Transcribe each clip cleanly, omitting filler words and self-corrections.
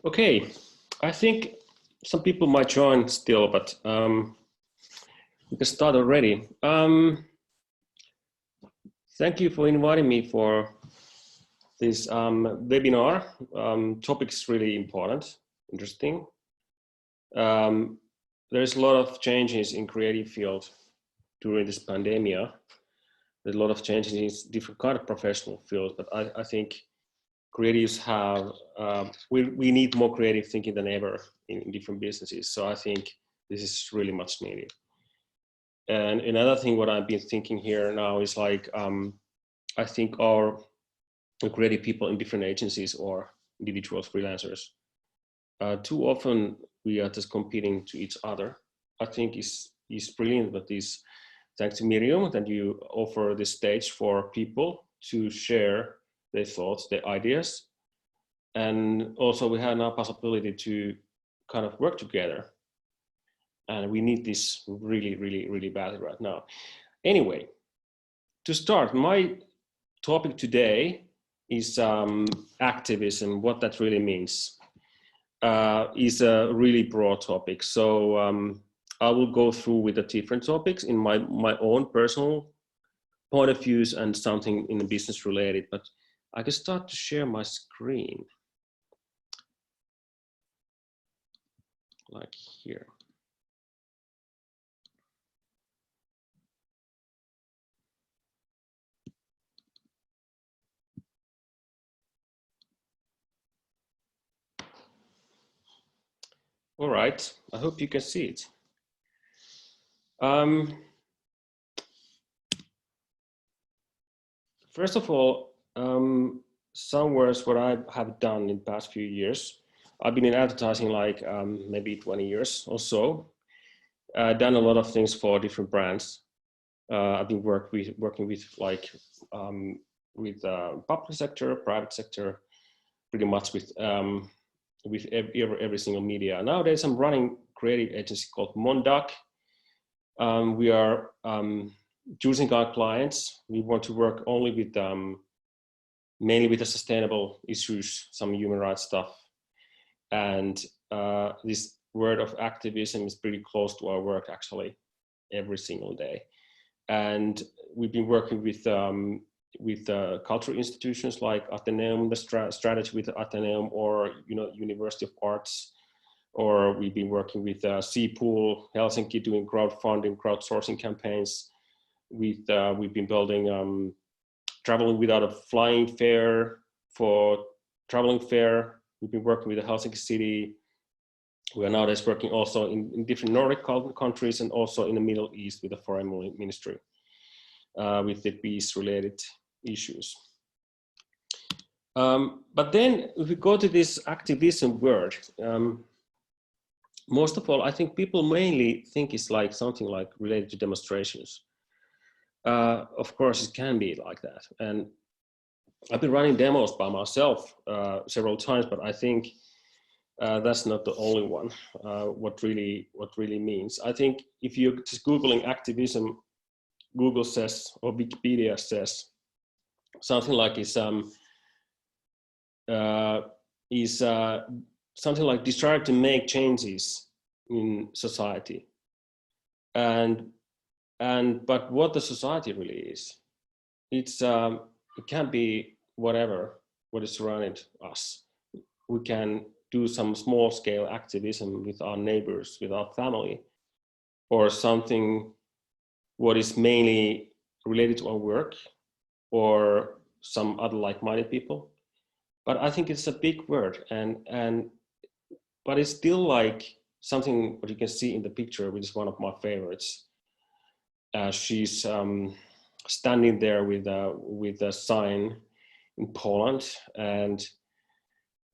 Okay, I think some people might join still, but we can start already. Thank you for inviting me for this webinar. Topic's really important, interesting. There's a lot of changes in creative field during this pandemic. There's a lot of changes in different kind of professional fields, but I think creatives have, we need more creative thinking than ever in different businesses. So I think this is really much needed. And another thing what I've been thinking here now is like, I think our creative people in different agencies or individuals, freelancers, too often we are just competing to each other. I think is brilliant, but is thanks to Miriam that you offer this stage for people to share their thoughts, their ideas. And also we have now possibility to kind of work together. And we need this really, really, really badly right now. Anyway, to start, my topic today is activism, what that really means. Is a really broad topic. So I will go through with the different topics in my own personal point of views and something in the business related, but I can start to share my screen. Like here. All right, I hope you can see it. First of all, some words what I have done in the past few years. I've been in advertising like maybe 20 years or so. I've done a lot of things for different brands. I've been working with like public sector, private sector, pretty much with every single media. Nowadays, I'm running creative agency called Mondac. We are choosing our clients. We want to work only with mainly with the sustainable issues, some human rights stuff, and this word of activism is pretty close to our work actually every single day. And we've been working with cultural institutions like Ateneum, the strategy with Ateneum, or University of Arts, or we've been working with Seapool, Helsinki, doing crowdfunding, crowdsourcing campaigns. We've been building traveling without a flying fare for traveling fair. We've been working with the Helsinki city. We are nowadays working also in different Nordic countries and also in the Middle East with the foreign ministry with the peace-related issues. But then if we go to this activism word, most of all, I think people mainly think it's like something like related to demonstrations. Of course, it can be like that. And I've been running demos by myself several times, but I think that's not the only one. What really means. I think if you're just Googling activism, Google says, or Wikipedia says, something like is something like desire to make changes in society, but what the society really is, it can be whatever what is surrounding us. We can do some small scale activism with our neighbors, with our family, or something what is mainly related to our work or some other like-minded people. But I think it's a big word, but it's still like something what you can see in the picture, which is one of my favorites. She's standing there with a sign in Poland, and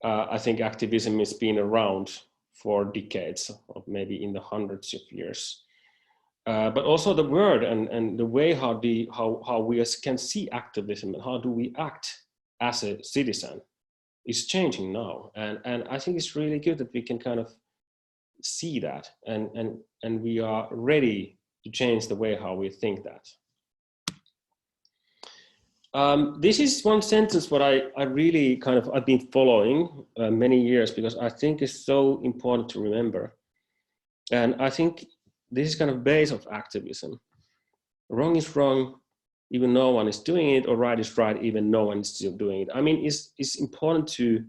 I think activism has been around for decades, or maybe in the hundreds of years. But also the word and the way how we can see activism and how do we act as a citizen is changing now, and I think it's really good that we can kind of see that, and we are ready to change the way how we think that. This is one sentence what I really kind of, I've been following many years because I think it's so important to remember. And I think this is kind of base of activism. Wrong is wrong, even no one is doing it, or right is right, even no one is still doing it. I mean, it's important to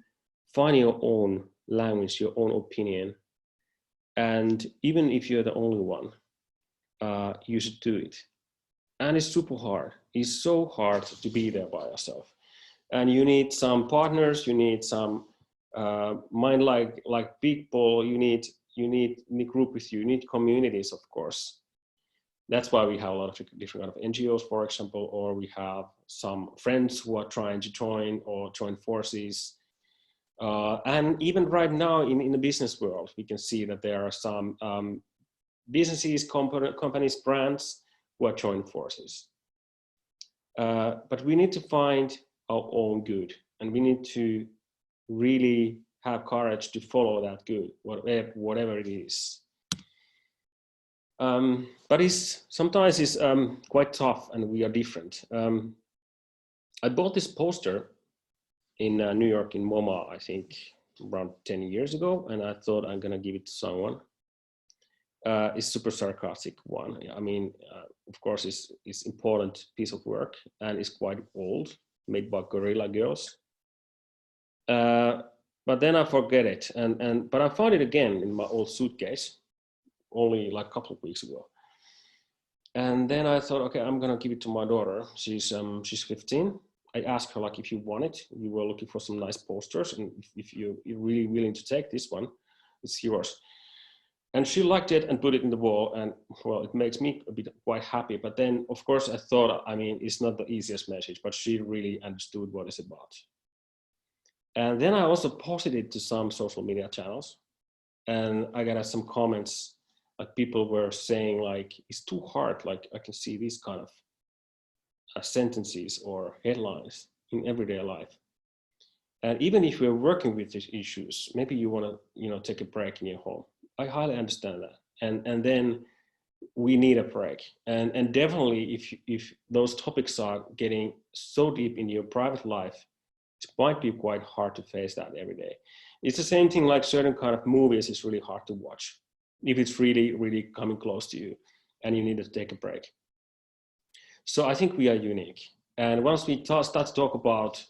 find your own language, your own opinion. And even if you're the only one, you should do it. And it's super hard. It's so hard to be there by yourself. And you need some partners, you need some mind like people, you need a group with you, you need communities, of course. That's why we have a lot of different kind of NGOs, for example, or we have some friends who are trying to join or join forces. And even right now in the business world, we can see that there are some businesses, companies, brands who are joining forces. But we need to find our own good, and we need to really have courage to follow that good, whatever it is. But sometimes it's quite tough, and we are different. I bought this poster in New York in MoMA, I think around 10 years ago, and I thought I'm gonna give it to someone. It's super sarcastic one. I mean, of course, it's important piece of work, and it's quite old, made by Gorilla Girls. But then I forget it, but I found it again in my old suitcase, only like a couple of weeks ago. And then I thought, okay, I'm gonna give it to my daughter. She's 15. I asked her, like, if you want it, we were looking for some nice posters, and if you're really willing to take this one, it's yours. And she liked it and put it in the wall, and well, it makes me a bit quite happy. But then, of course, I thought, I mean, it's not the easiest message, but she really understood what it's about. And then I also posted it to some social media channels, and I got some comments, like people were saying, like, it's too hard, like I can see these kind of sentences or headlines in everyday life. And even if we're working with these issues, maybe you want to, take a break in your home. I highly understand that. And then we need a break. And definitely if those topics are getting so deep in your private life, it might be quite hard to face that every day. It's the same thing like certain kind of movies is really hard to watch if it's really, really coming close to you and you need to take a break. So I think we are unique. And once we start to talk about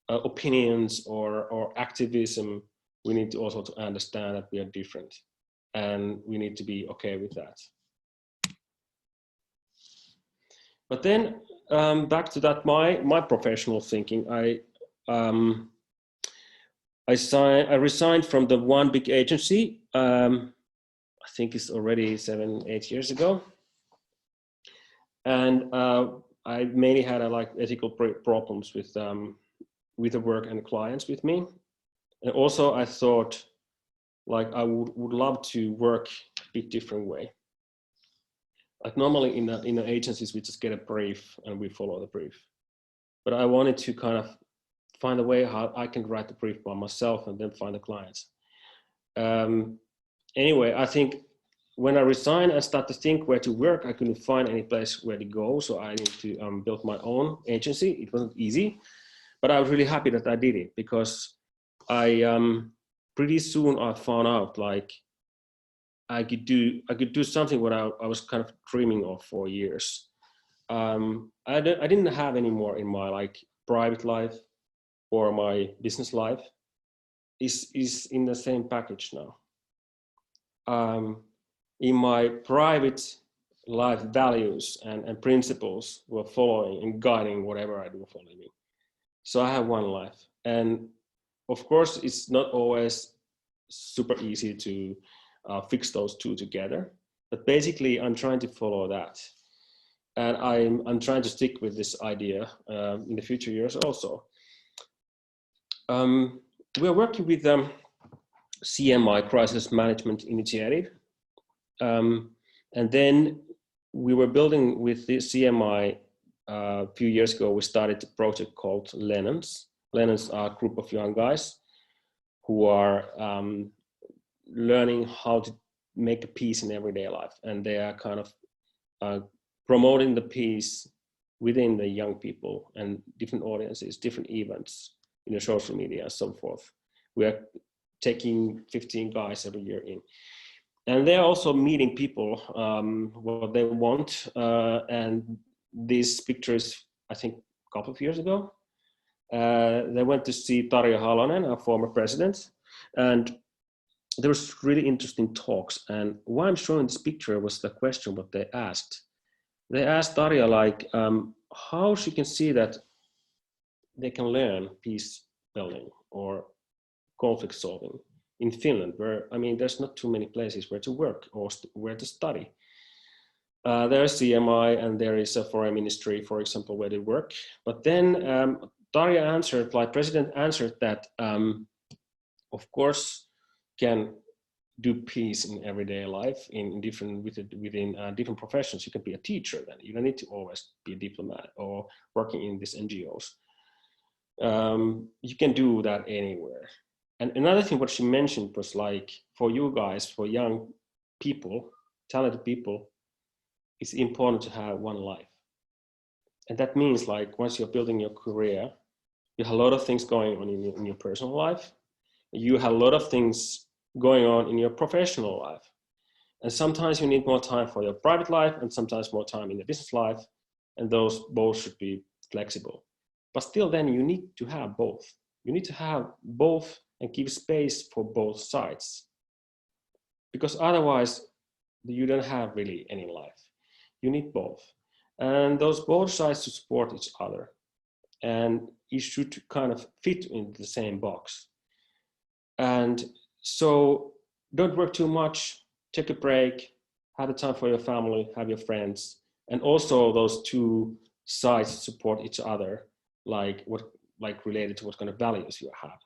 opinions or activism, we need to also to understand that we are different, and we need to be okay with that. But then back to that, my professional thinking, I resigned from the one big agency. I think it's already 7-8 years ago, and I mainly had like ethical problems with the work and the clients with me. And also I thought, like, I would love to work a bit different way. Like normally in the agencies, we just get a brief and we follow the brief. But I wanted to kind of find a way how I can write the brief by myself and then find the clients. Anyway, I think when I resigned and started to think where to work, I couldn't find any place where to go. So I needed to build my own agency. It wasn't easy, but I was really happy that I did it, because pretty soon I found out, like, I could do something what I was kind of dreaming of for years. I didn't have any more in my like private life or my business life is in the same package now. In my private life, values and principles were following and guiding whatever I do for a living. So I have one life, and of course it's not always super easy to fix those two together, but basically I'm trying to follow that, and I'm trying to stick with this idea in the future years also. We're working with CMI, Crisis Management Initiative, and then we were building with the CMI a few years ago. We started a project called Lennons. Lennons are a group of young guys who are learning how to make a peace in everyday life, and they are kind of promoting the peace within the young people and different audiences, different events in the social media and so forth. We are taking 15 guys every year in. And they're also meeting people, what they want. And these pictures, I think a couple of years ago, they went to see Tarja Halonen, our former president, and there was really interesting talks. And why I'm showing this picture was the question what they asked. They asked Tarja like how she can see that they can learn peace building or conflict solving in Finland, where, I mean, there's not too many places where to work or where to study. There is CMI and there is a foreign ministry, for example, where they work. But then Tarja answered, like President answered that, of course, can do peace in everyday life in different within different professions. You can be a teacher then. You don't need to always be a diplomat or working in these NGOs. You can do that anywhere. And another thing what she mentioned was like, for you guys, for young people, talented people, it's important to have one life. And that means like once you're building your career, you have a lot of things going on in your personal life. You have a lot of things going on in your professional life. And sometimes you need more time for your private life and sometimes more time in the business life. And those both should be flexible. But still then you need to have both. You need to have both and give space for both sides. Because otherwise you don't have really any life. You need both. And those both sides to support each other. And you should kind of fit into the same box. And so don't work too much, take a break, have the time for your family, have your friends, and also those two sides support each other, like related to what kind of values you have.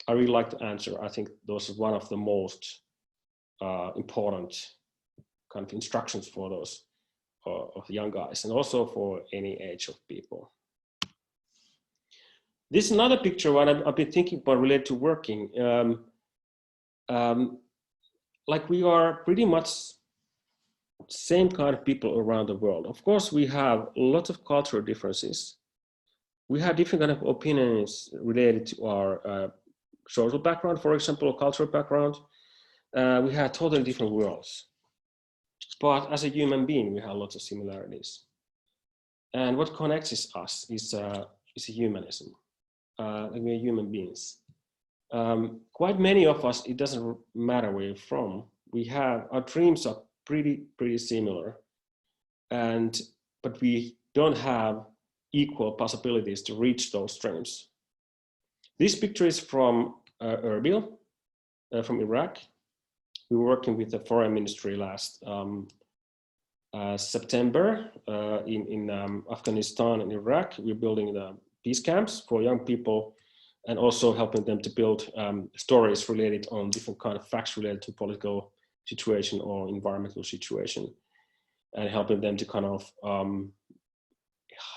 I really like to answer. I think those are one of the most important kind of instructions for those of young guys and also for any age of people. This is another picture what I've been thinking about related to working. Like we are pretty much same kind of people around the world. Of course, we have lots of cultural differences. We have different kind of opinions related to our social background, for example, or cultural background. We have totally different worlds. But as a human being, we have lots of similarities. And what connects us is humanism. Like we're human beings. Quite many of us, it doesn't matter where you're from. Our dreams are pretty similar, but we don't have equal possibilities to reach those dreams. This picture is from Erbil, from Iraq. We were working with the foreign ministry last September in Afghanistan and Iraq. We're building the peace camps for young people and also helping them to build stories related on different kind of facts related to political situation or environmental situation, and helping them to kind of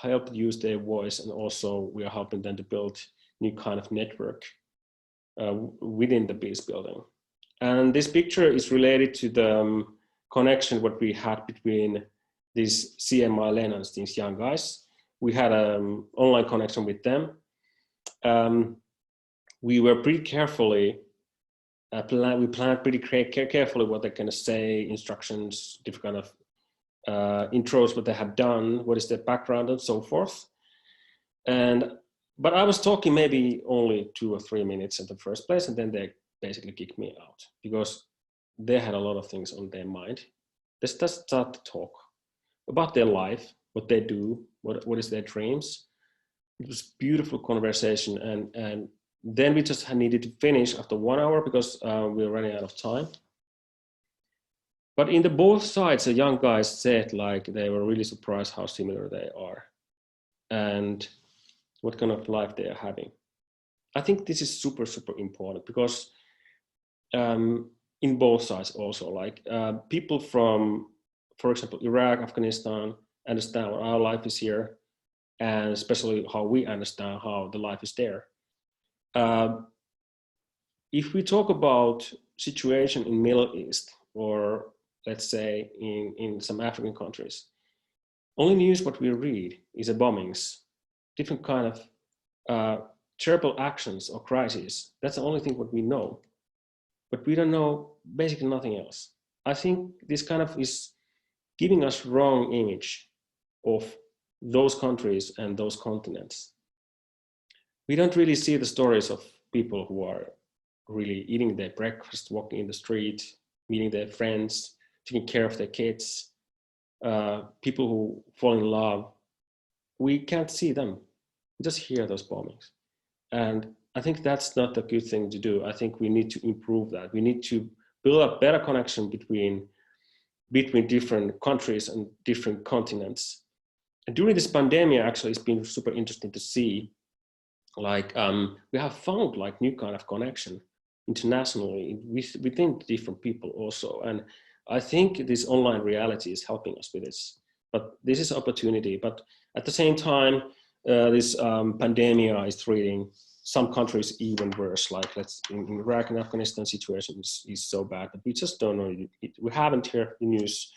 help use their voice. And also we are helping them to build new kind of network within the peace building. And this picture is related to the connection what we had between these CMI Lenans, these young guys. We had an online connection with them. We were pretty carefully, we planned pretty carefully what they're gonna say, instructions, different kind of intros, what they have done, what is their background and so forth. But I was talking maybe only 2 or 3 minutes in the first place, and then they basically kicked me out because they had a lot of things on their mind. They just start to talk about their life, what they do, what is their dreams. It was a beautiful conversation, and then we just needed to finish after 1 hour because we were running out of time. But in the both sides, the young guys said like they were really surprised how similar they are and what kind of life they are having. I think this is super, super important because in both sides also, like people from, for example, Iraq, Afghanistan, understand what our life is here, and especially how we understand how the life is there. If we talk about situation in Middle East, or let's say in some African countries, Only news what we read is a bombings, different kind of terrible actions or crises. That's the only thing what we know. But we don't know basically nothing else. I think this kind of is giving us wrong image of those countries and those continents. We don't really see the stories of people who are really eating their breakfast, walking in the street, meeting their friends, taking care of their kids, people who fall in love. We can't see them. We just hear those bombings. And I think that's not a good thing to do. I think we need to improve that. We need to build a better connection between different countries and different continents. And during this pandemic, actually, it's been super interesting to see, like, we have found like new kind of connection internationally within different people also. And I think this online reality is helping us with this. But this is opportunity. But at the same time, this pandemic is treating some countries even worse. Like, in Iraq and Afghanistan situation is so bad, but we just don't know. We haven't heard the news.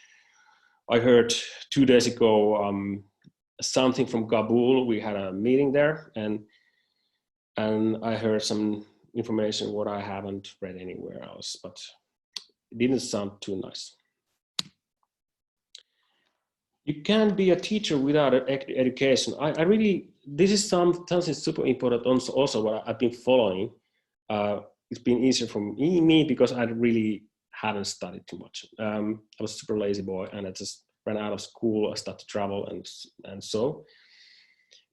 I heard 2 days ago something from Kabul. We had a meeting there, and I heard some information what I haven't read anywhere else, but it didn't sound too nice. You can't be a teacher without education. I really, this is something super important also what I've been following. It's been easier for me because I really haven't studied too much. I was a super lazy boy, and I just ran out of school. I started to travel and so.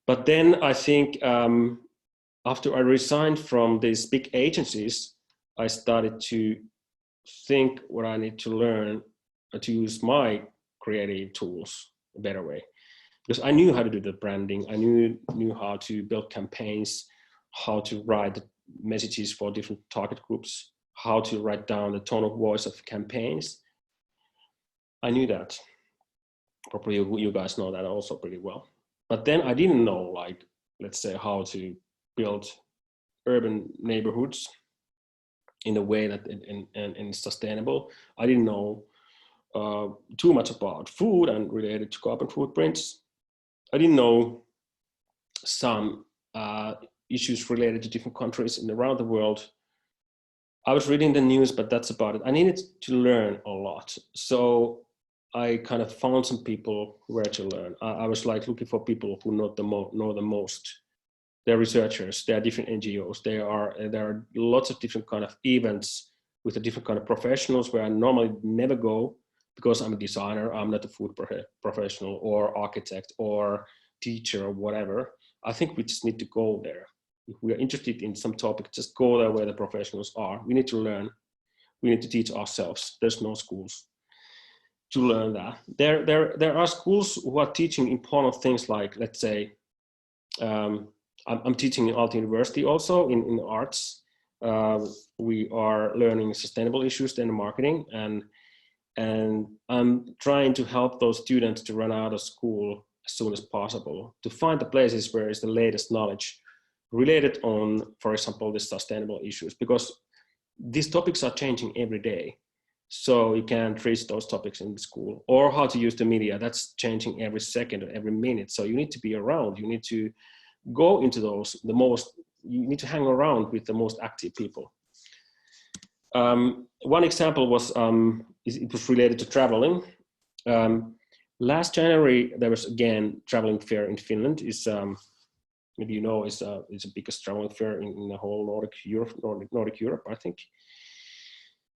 But then I think after I resigned from these big agencies, I started to think what I need to learn to use my creative tools a better way, because I knew how to do the branding. I knew how to build campaigns, how to write messages for different target groups, how to write down the tone of voice of campaigns. I knew that. Probably you guys know that also pretty well. But then I didn't know, like, let's say, how to build urban neighborhoods in a way that and sustainable. I didn't know too much about food and related to carbon footprints. I didn't know some issues related to different countries and around the world. I was reading the news, but that's about it. I needed to learn a lot. So I kind of found some people where to learn. I was like looking for people who know the most. They're researchers, there are different NGOs, there are lots of different kind of events with a different kind of professionals where I normally never go because I'm a designer, I'm not a food professional or architect or teacher or whatever. I think we just need to go there. If we are interested in some topic, just go there where the professionals are. We need to learn. We need to teach ourselves. There's no schools to learn that. There are schools who are teaching important things like, let's say, I'm teaching in Aalto University also in arts. We are learning sustainable issues in marketing, and I'm trying to help those students to run out of school as soon as possible, to find the places where is the latest knowledge related on, for example, the sustainable issues, because these topics are changing every day. So you can't reach those topics in school, or how to use the media. That's changing every second or every minute. So you need to be around. You need to go into those, you need to hang around with the most active people. One example was, it was related to traveling. Last January, there was again traveling fair in Finland. Maybe you know, it's the biggest traveling fair in the whole Nordic Europe, I think.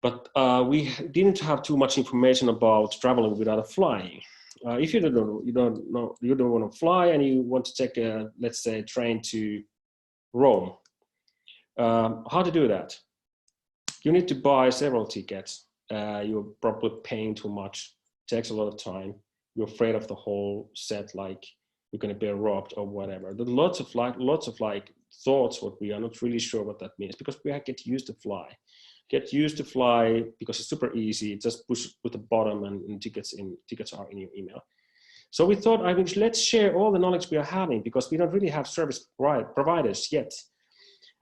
But we didn't have too much information about traveling without flying. If you don't want to fly and you want to take a, let's say, train to Rome, how to do that? You need to buy several tickets. You're probably paying too much. It takes a lot of time. You're afraid of the whole set, like you're going to be robbed or whatever. There's lots of thoughts what we are not really sure what that means, because we get used to fly. Get used to fly because it's super easy. Just push with the bottom and tickets are in your email. So we thought, let's share all the knowledge we are having, because we don't really have service providers yet.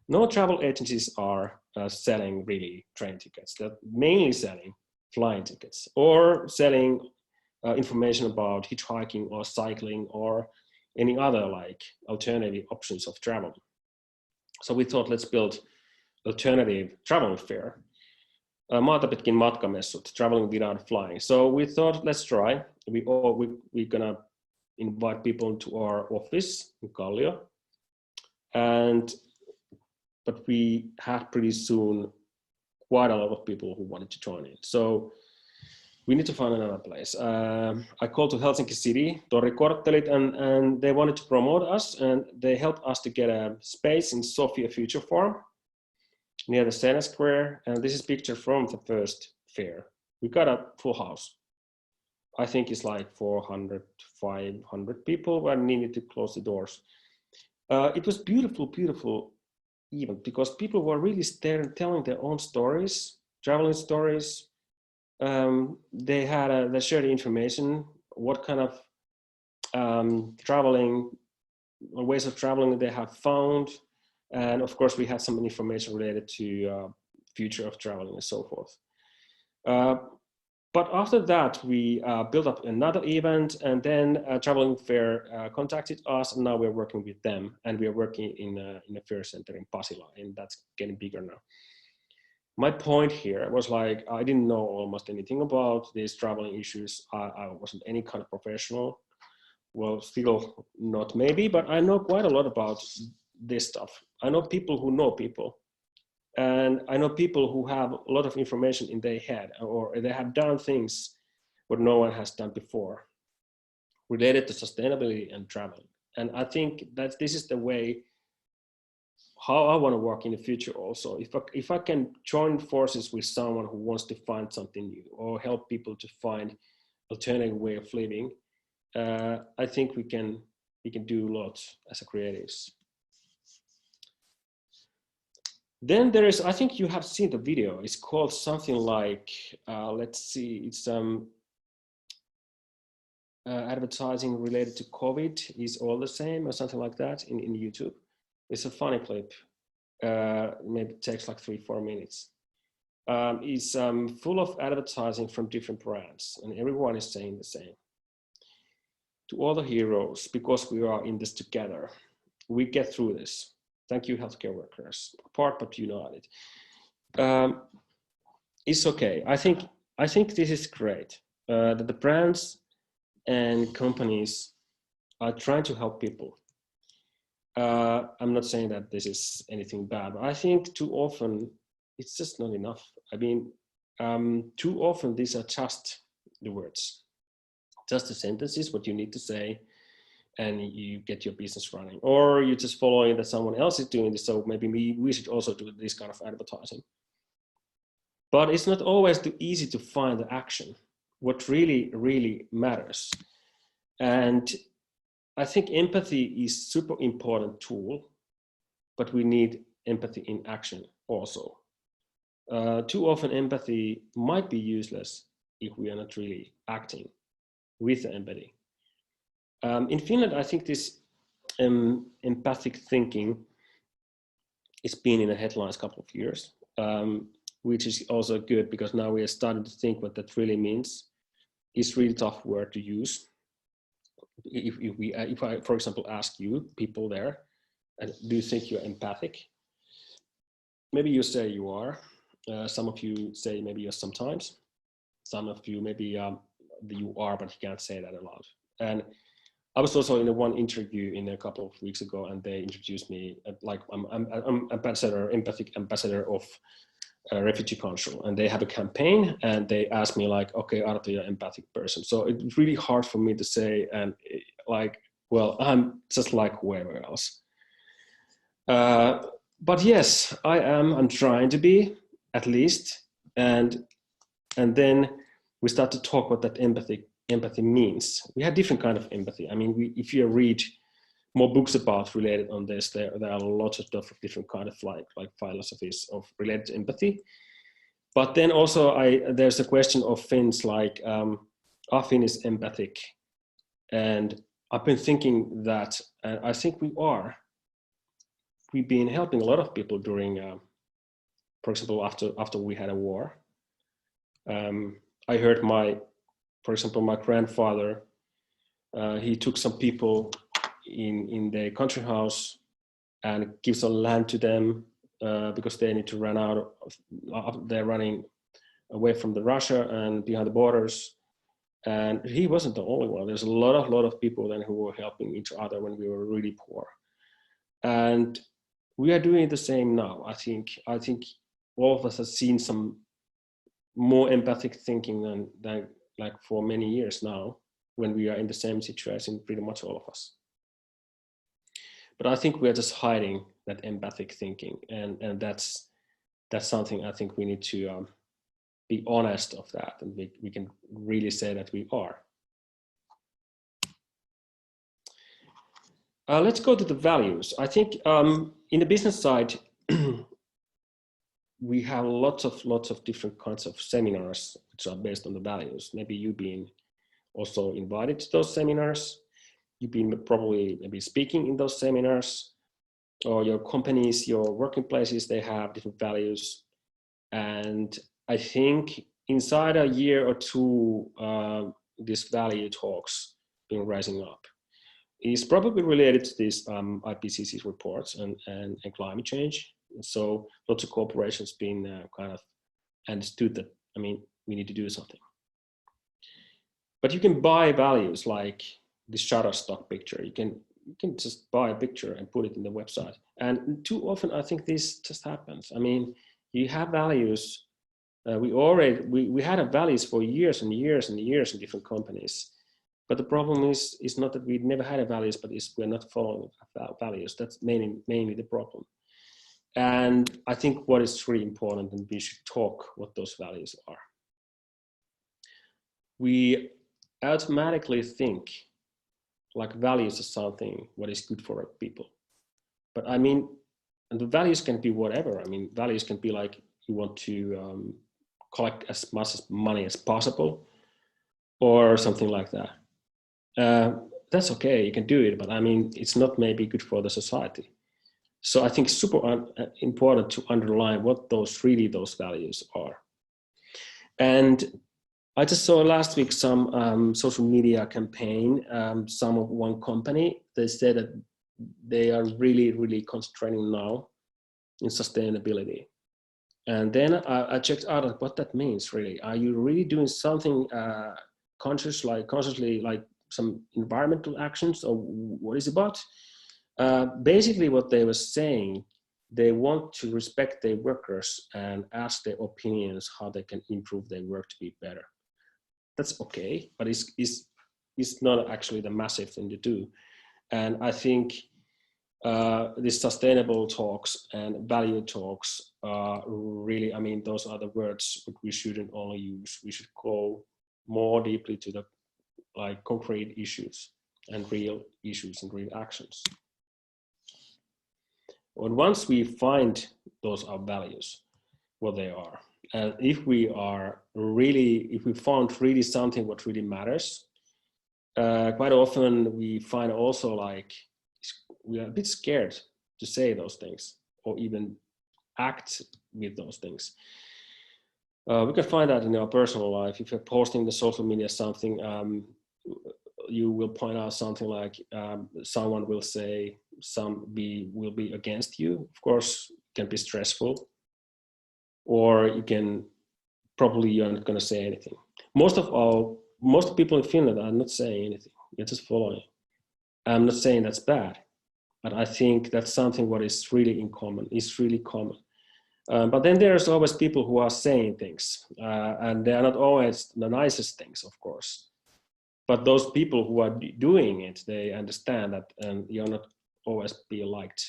No travel agencies are selling really train tickets. They're mainly selling flying tickets or selling information about hitchhiking or cycling or any other like alternative options of travel. So we thought, let's build alternative travel fair. Maata pitkin matkamessut, traveling without flying. So we thought, let's try. We're gonna invite people to our office in Kallio, but we had pretty soon quite a lot of people who wanted to join it. So we need to find another place. I called to Helsinki City, Tori Korttelit, and they wanted to promote us, and they helped us to get a space in Sofia Future Farm near the Sena Square. And this is a picture from the first fair. We got a full house. I think it's like 400, 500 people were needed to close the doors. It was beautiful, beautiful event because people were really telling their own stories, traveling stories. They had they shared information, what kind of traveling or ways of traveling they have found. And of course, we had some information related to future of traveling and so forth. But after that, we built up another event, and then Traveling Fair contacted us, and now we're working with them, and we are working in a fair center in Pasila, and that's getting bigger now. My point here was like, I didn't know almost anything about these traveling issues. I wasn't any kind of professional. Well, still not maybe, but I know quite a lot about this stuff. I know people who know people. And I know people who have a lot of information in their head, or they have done things what no one has done before related to sustainability and traveling. And I think that this is the way how I want to work in the future also. If I can join forces with someone who wants to find something new or help people to find alternative way of living, I think we can do a lot as a creatives. Then there is, I think you have seen the video. It's called something like, let's see, it's advertising related to COVID is all the same or something like that in YouTube. It's a funny clip. Maybe it takes like 3-4 minutes. It's full of advertising from different brands, and everyone is saying the same. To all the heroes, because we are in this together, we get through this. Thank you, healthcare workers. Apart but united. It's okay. I think this is great. That the brands and companies are trying to help people. I'm not saying that this is anything bad, but I think too often it's just not enough. I mean, too often these are just the words, just the sentences, what you need to say, and you get your business running, or you're just following that someone else is doing this, so maybe we should also do this kind of advertising. But it's not always too easy to find the action, what really, really matters. And I think empathy is super important tool, but we need empathy in action also. Too often empathy might be useless if we are not really acting with the empathy. In Finland, I think this empathic thinking has been in the headlines a couple of years, which is also good because now we are starting to think what that really means. It's really tough word to use. If I, for example, ask you, people there, do you think you're empathic? Maybe you say you are. Some of you say maybe you're sometimes. Some of you maybe you are, but you can't say that aloud. And I was also in one interview in a couple of weeks ago, and they introduced me like I'm ambassador, empathic ambassador of Refugee Council, and they have a campaign, and they asked me like, okay, Arto, you're an empathic person. So it's really hard for me to say, and like, well, I'm just like whoever else. But yes, I am. I'm trying to be, at least, and then we start to talk what that empathy means. We have different kind of empathy. I mean, if you read more books about related on this, there are lots of different kind of like philosophies of related to empathy. But then also there's a question of Finns like, are Finns empathic? And I've been thinking that, and I think we are. We've been helping a lot of people during, for example, after we had a war. I heard my for example, my grandfather, he took some people in the country house and gives some land to them because they need to run out of, they're running away from the Russia and behind the borders. And he wasn't the only one. There's a lot of people then who were helping each other when we were really poor. And we are doing the same now. I think all of us have seen some more empathic thinking than like for many years now, when we are in the same situation, pretty much all of us. But I think we are just hiding that empathic thinking, and that's something I think we need to be honest of that, and we can really say that we are. Let's go to the values. I think in the business side, we have lots of different kinds of seminars which are based on the values. Maybe you've been also invited to those seminars. You've been probably maybe speaking in those seminars, or your companies, your working places, they have different values. And I think inside a year or two, this value talks been rising up. It's probably related to these IPCC reports and climate change. So lots of corporations been kind of understood that, I mean, we need to do something. But you can buy values like the Shutterstock picture. You can just buy a picture and put it in the website. And too often, I think this just happens. I mean, you have values. We had a values for years and years and years in different companies. But the problem is not that we never had a values, but we're not following values. That's mainly the problem. And I think what is really important, and we should talk what those values are. We automatically think like values are something what is good for people. But I mean, and the values can be whatever. I mean, values can be like you want to collect as much money as possible, or something like that. That's okay, you can do it, but I mean, it's not maybe good for the society. So I think it's super important to underline what those values are. And I just saw last week some social media campaign, some of one company, they said that they are really concentrating now in sustainability. And then I checked out what that means really. Are you really doing something consciously like some environmental actions, or what is it about? Basically what they were saying, they want to respect their workers and ask their opinions how they can improve their work to be better. That's okay, but it's not actually the massive thing to do. And I think these sustainable talks and value talks are really, I mean, those are the words that we shouldn't only use. We should go more deeply to the like concrete issues and real issues and real actions. And once we find those are values, what they are, and if we found really something what really matters, quite often we find also like we are a bit scared to say those things or even act with those things. We can find that in our personal life. If you're posting the social media something, you will point out something like someone will say will be against you. Of course, it can be stressful, or you can probably you're not going to say anything. Most people in Finland are not saying anything. You're just following. I'm not saying that's bad, but I think that's something what is really in common. It's really common. But then there's always people who are saying things, and they are not always the nicest things, of course. But those people who are doing it, they understand that you're not always be liked,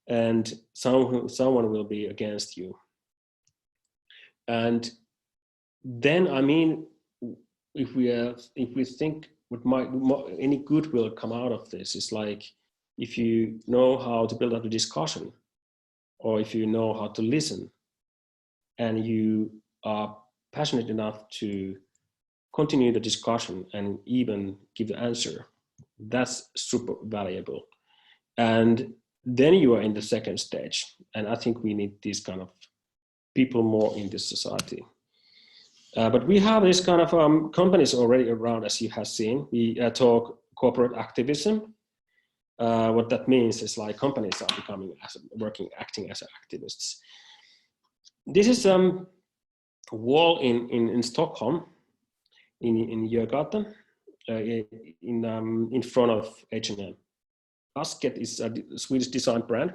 and someone will be against you. And then, I mean, if we think any good will come out of this, is like if you know how to build up a discussion, or if you know how to listen, and you are passionate enough to continue the discussion and even give the answer, that's super valuable. And then you are in the second stage. And I think we need these kind of people more in this society. But we have this kind of companies already around, as you have seen. We talk corporate activism. What that means is like companies are becoming acting as activists. This is a wall in Stockholm, in Jögatan, in front of H&M. Asket is a Swedish design brand.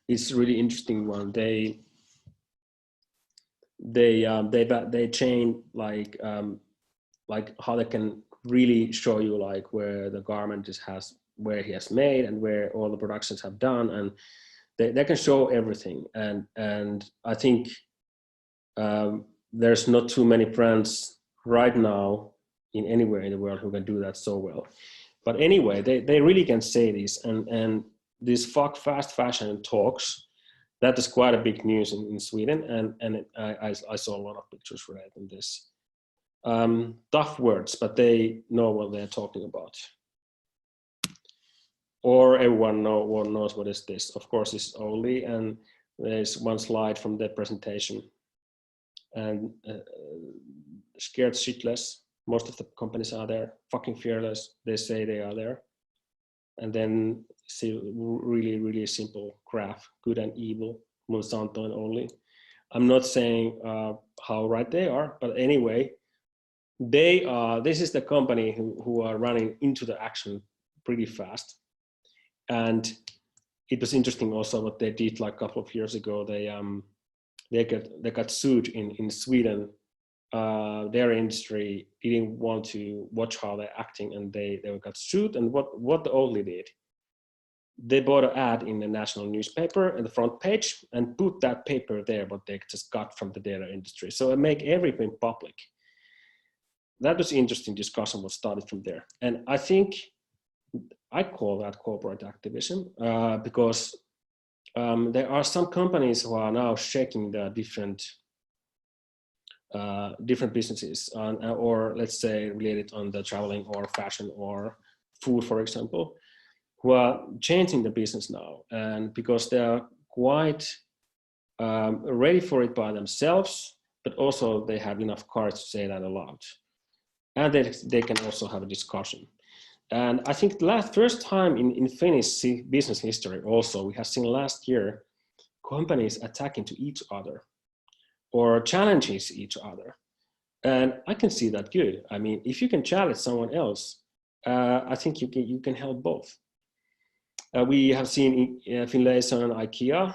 It's a really interesting one. They chain like how they can really show you like where the garment where he has made and where all the productions have done, and they can show everything. And I think there's not too many brands right now in anywhere in the world who can do that so well. But anyway, they really can say this, and this fast fashion talks, that is quite a big news in Sweden, and I saw a lot of pictures related to this. Tough words, but they know what they're talking about. Or everyone knows what is this. Of course, it's Oli, and there's one slide from the presentation. And scared shitless. Most of the companies are there. Fucking fearless. They say they are there. And then see really, really simple graph, good and evil, Monsanto and Oli. I'm not saying how right they are, but anyway, they are. This is the company who are running into the action pretty fast. And it was interesting also what they did like a couple of years ago. They got sued in Sweden. Their industry didn't want to watch how they're acting, and they got sued. And what the Oatly did, they bought an ad in the national newspaper at the front page and put that paper there, what they just got from the dairy industry. So it make everything public. That was interesting discussion what started from there. And I think I call that corporate activism because there are some companies who are now shaking the different businesses or let's say related on the traveling or fashion or food, for example, who are changing the business now, and because they are quite ready for it by themselves, but also they have enough courage to say that aloud, and they can also have a discussion. And I think the first time in Finnish business history also, we have seen last year companies attacking to each other or challenges each other. And I can see that good. I mean, if you can challenge someone else, I think you can help both. We have seen Finlayson and IKEA,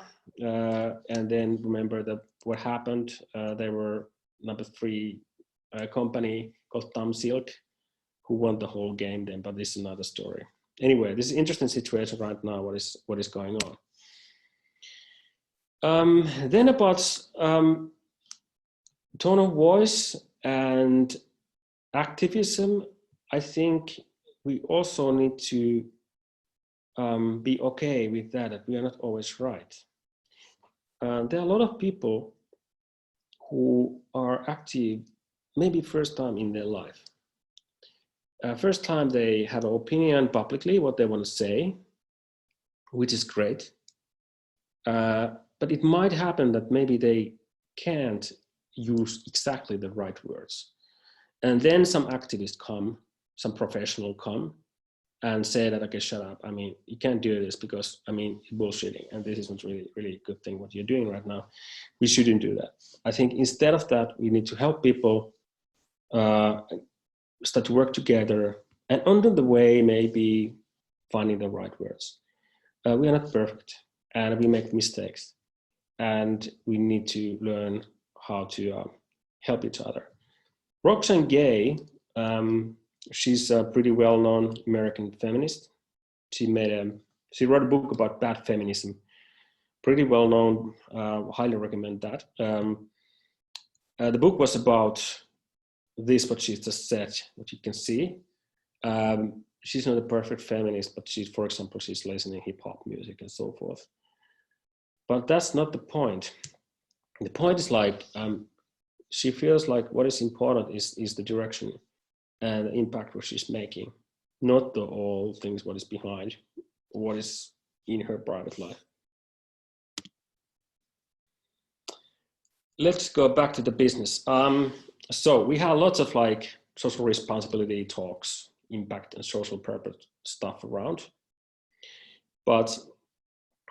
and then remember that what happened, they were number 3 company called Tam Silk, who won the whole game then, but this is another story. Anyway, this is an interesting situation right now, what is going on. Then about tone of voice and activism, I think we also need to be okay with that we are not always right. There are a lot of people who are active maybe first time in their life. First time they have an opinion publicly, what they want to say, which is great. But it might happen that maybe they can't use exactly the right words. And then some activists come, some professional come and say that, okay, shut up. I mean, you can't do this because, I mean, it's bullshitting. And this isn't really, really a good thing what you're doing right now. We shouldn't do that. I think instead of that, we need to help people start to work together, and under the way, maybe finding the right words. We are not perfect, and we make mistakes, and we need to learn how to help each other. Roxane Gay, she's a pretty well-known American feminist. She wrote a book about bad feminism, pretty well-known. Highly recommend that. The book was about this, what she just said, what you can see. She's not a perfect feminist, but she's, for example, she's listening hip hop music and so forth. But that's not the point. The point is like, she feels like what is important is the direction and the impact what she's making, not the all things what is behind, what is in her private life. let's go back to the business. So we have lots of like social responsibility talks, impact and social purpose stuff around. But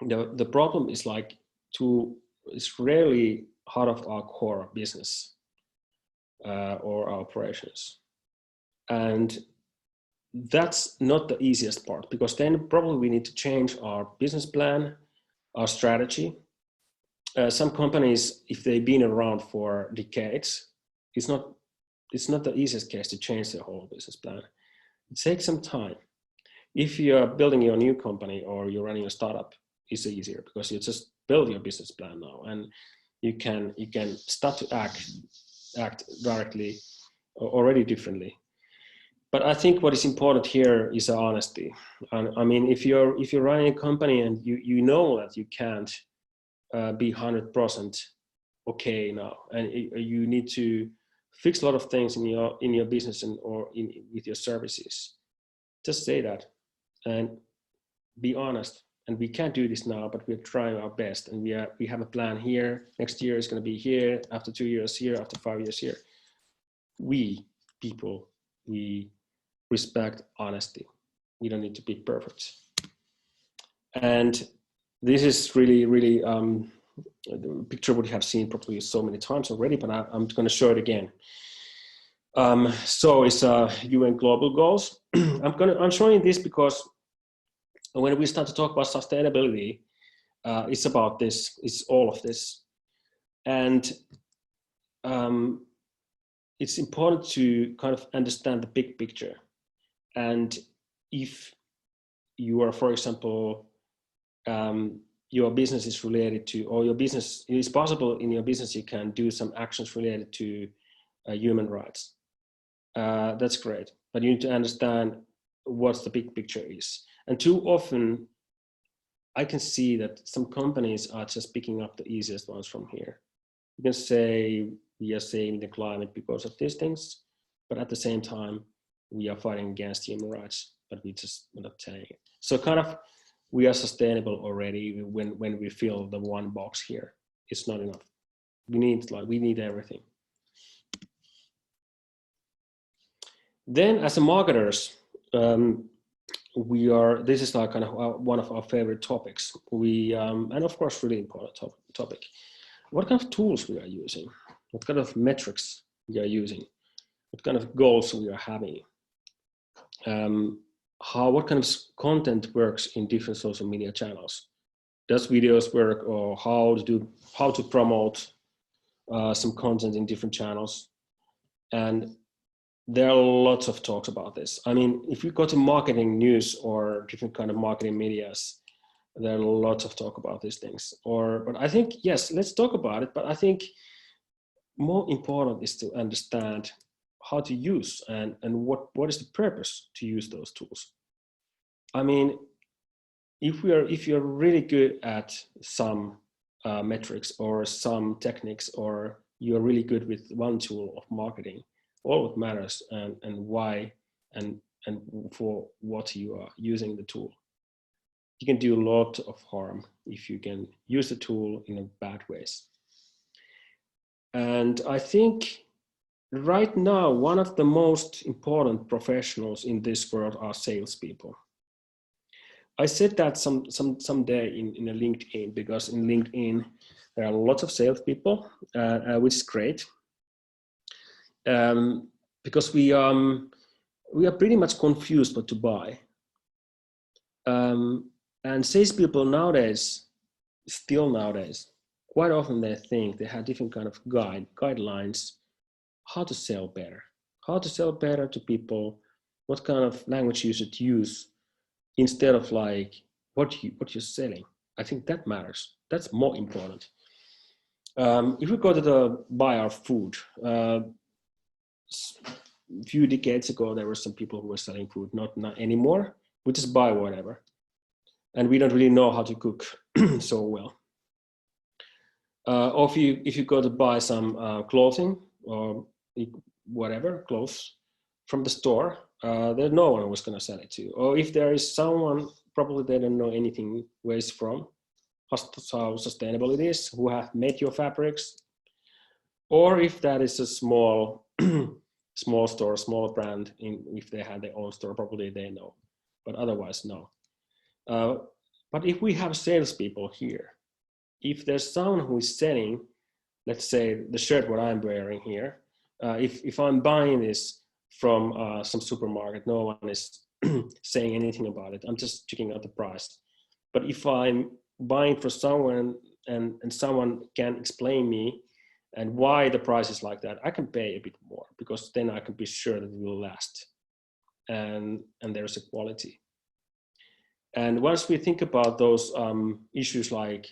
the problem is like it's rarely part of our core business or our operations. And that's not the easiest part, because then probably we need to change our business plan, our strategy. Some companies, if they've been around for decades, it's not the easiest case to change their whole business plan. It takes some time. If you're building your new company or you're running a startup, it's easier because you just build your business plan now, and you can start to act directly already differently. But I think what is important here is honesty. And I mean, if you're running a company and you know that you can't be 100% okay now, and you need to fix a lot of things in your business or with your services, just say that and be honest. And we can't do this now, but we're trying our best, and we have a plan here. Next year is going to be here. After 2 years here. After 5 years here. We respect honesty. We don't need to be perfect. And this is really the picture would have seen probably so many times already, but I'm going to show it again. So it's UN global goals. I'm showing this because when we start to talk about sustainability, it's about this. It's all of this, and it's important to kind of understand the big picture. And if you are, for example, your business is related to, or your business, it is possible in your business you can do some actions related to human rights. That's great, but you need to understand what the big picture is. And too often, I can see that some companies are just picking up the easiest ones from here. You can say we are saving the climate because of these things, but at the same time, we are fighting against human rights, but we're not saying it. So kind of, we are sustainable already when we fill the one box here. It's not enough. We need everything. Then as a marketers, this is like kind of one of our favorite topics. And of course, really important topic. What kind of tools we are using? What kind of metrics we are using? What kind of goals we are having? What kind of content works in different social media channels? Does videos work, or how to promote some content in different channels? And there are lots of talks about this. I mean, if you go to marketing news or different kind of marketing medias, there are lots of talk about these things. But I think, yes, let's talk about it. But I think more important is to understand how to use and what is the purpose to use those tools. I mean, if you're really good at some metrics or some techniques, or you're really good with one tool of marketing, all what matters and why and for what you are using the tool. You can do a lot of harm if you can use the tool in bad ways. And I think right now, one of the most important professionals in this world are salespeople. I said that someday in a LinkedIn, because in LinkedIn there are lots of salespeople, which is great, because we are pretty much confused what to buy, and salespeople nowadays, quite often they think they have different kind of guidelines how to sell better to people, what kind of language you should use, instead of like what you're selling. I think that matters. That's more important. If we go to buy our food, a few decades ago there were some people who were selling food, not anymore. We just buy whatever, and we don't really know how to cook so well. Or if you go to buy some clothing or whatever, clothes from the store, there's no one who's going to sell it to you. Or if there is someone, probably they don't know where it's from, how sustainable it is, who have made your fabrics. or if that is a small small store, small brand, if they have their own store, probably they know, but otherwise no. But if we have salespeople here, if there's someone who is selling, let's say the shirt what I'm wearing here, if I'm buying this from some supermarket, no one is saying anything about it. I'm just checking out the price. But if I'm buying for someone and someone can explain me and why the price is like that, I can pay a bit more, because then I can be sure that it will last and there's a quality. And once we think about those issues like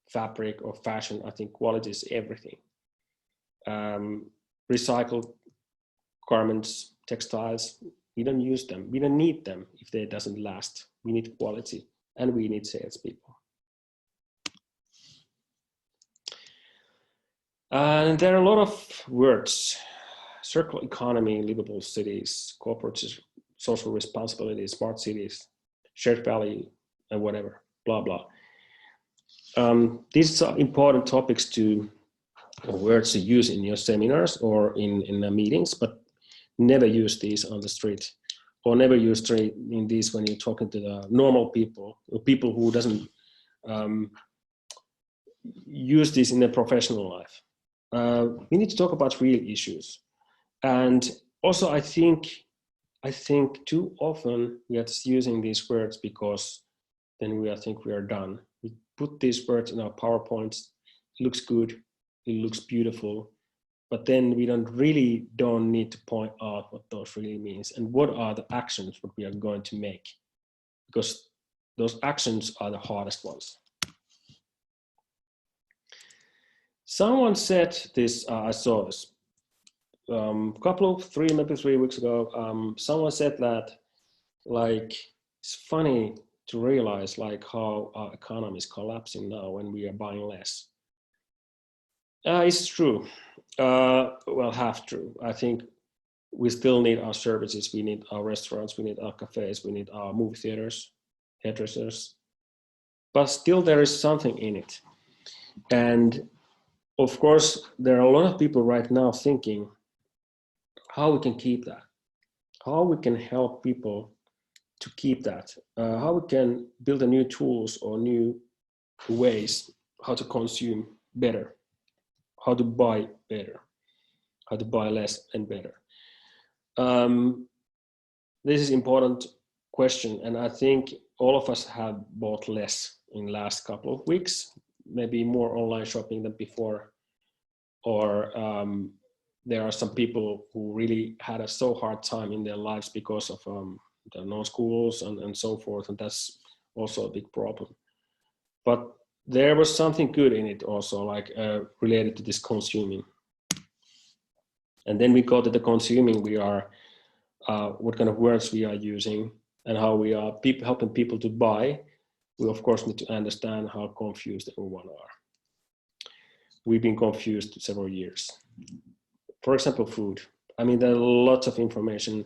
fabric or fashion, I think quality is everything. Recycled garments, textiles, we don't use them. We don't need them if they doesn't last. We need quality, and we need salespeople. And there are a lot of words: circular economy, livable cities, corporate social responsibility, smart cities, shared value, and whatever, blah, blah. These are important topics to, or words to use in your seminars or in the meetings, but never use these on the street, or never use in these when you're talking to the normal people, or people who doesn't use this in their professional life. We need to talk about real issues. And also I think too often we are just using these words because then we think we are done. We put these words in our PowerPoints, it looks good, it looks beautiful, but then we don't need to point out what those really means and what are the actions what we are going to make, because those actions are the hardest ones. Someone said this, I saw this maybe 3 weeks ago. Someone said that, like, it's funny to realize like how our economy is collapsing now when we are buying less. It's true. Well, half true. I think we still need our services. We need our restaurants, we need our cafes, we need our movie theaters, hairdressers, but still there is something in it. And of course, there are a lot of people right now thinking how we can keep that, how we can help people to keep that, how we can build a new tools or new ways how to consume better, how to buy better, how to buy less and better. This is an important question, and I think all of us have bought less in the last couple of weeks, maybe more online shopping than before, or there are some people who really had a so hard time in their lives because of the non-schools and so forth, and that's also a big problem. But there was something good in it also, like related to this consuming. And then we go to the consuming, we are, what kind of words we are using and how we are helping people to buy. We of course need to understand how confused everyone are. We've been confused several years. For example, food. I mean, there are lots of information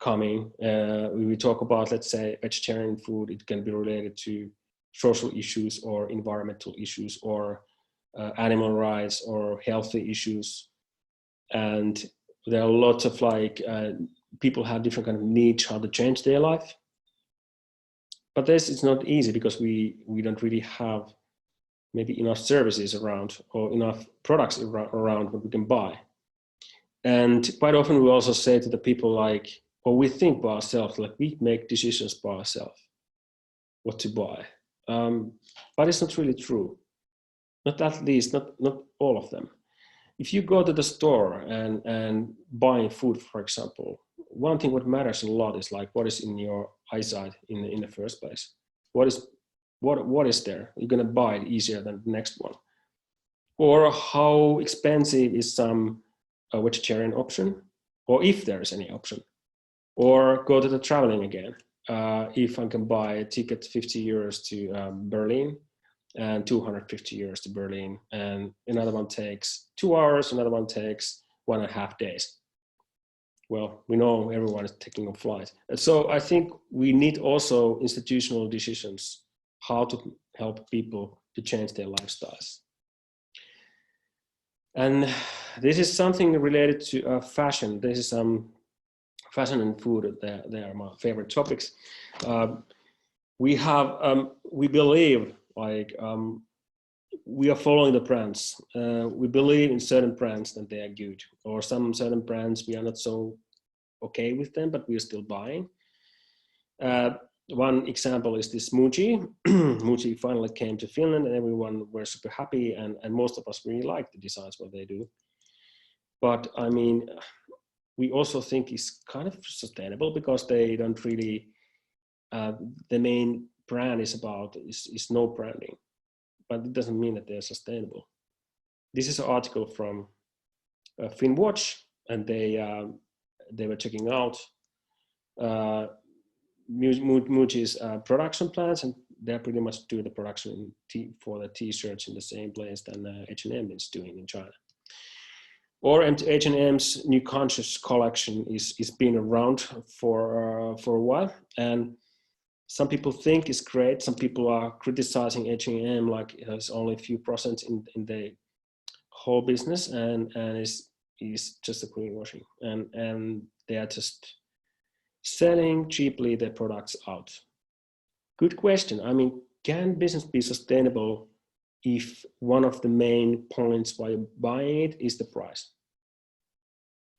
coming. We talk about, let's say, vegetarian food. It can be related to social issues or environmental issues or animal rights or healthy issues. And there are lots of like, people have different kind of needs how to change their life. But this is not easy because we don't really have maybe enough services around or enough products around what we can buy. And quite often we also say to the people like, or we think by ourselves, like we make decisions by ourselves, what to buy. But it's not really true. Not at least, not all of them. If you go to the store and buying food, for example, one thing what matters a lot is like what is in your eyesight in the first place. What is there? You're gonna buy it easier than the next one. Or how expensive is some vegetarian option, or if there is any option. Or go to the traveling again. If I can buy a ticket 50 euros to Berlin and 250 euros to Berlin, and another one takes 2 hours, another one takes 1.5 days. Well, we know everyone is taking a flight. And so I think we need also institutional decisions, how to help people to change their lifestyles. And this is something related to fashion. This is fashion and food. They are my favorite topics. We believe like we are following the brands. We believe in certain brands that they are good, or some certain brands we are not so okay with them, but we are still buying. One example is this Muji. Muji finally came to Finland and everyone were super happy, and most of us really like the designs, what they do. But I mean, we also think it's kind of sustainable because they don't really, the main brand is no branding, but it doesn't mean that they're sustainable. This is an article from FinWatch, and they were checking out Muji's production plans, and they pretty much do the production for the t-shirts in the same place than H&M is doing in China. Or H&M's new conscious collection is been around for a while, and some people think it's great. Some people are criticizing H&M like it has only a few % in the whole business, and is just a greenwashing, and they are just selling cheaply their products out. Good question. I mean, can business be sustainable if one of the main points why you're buying it is the price?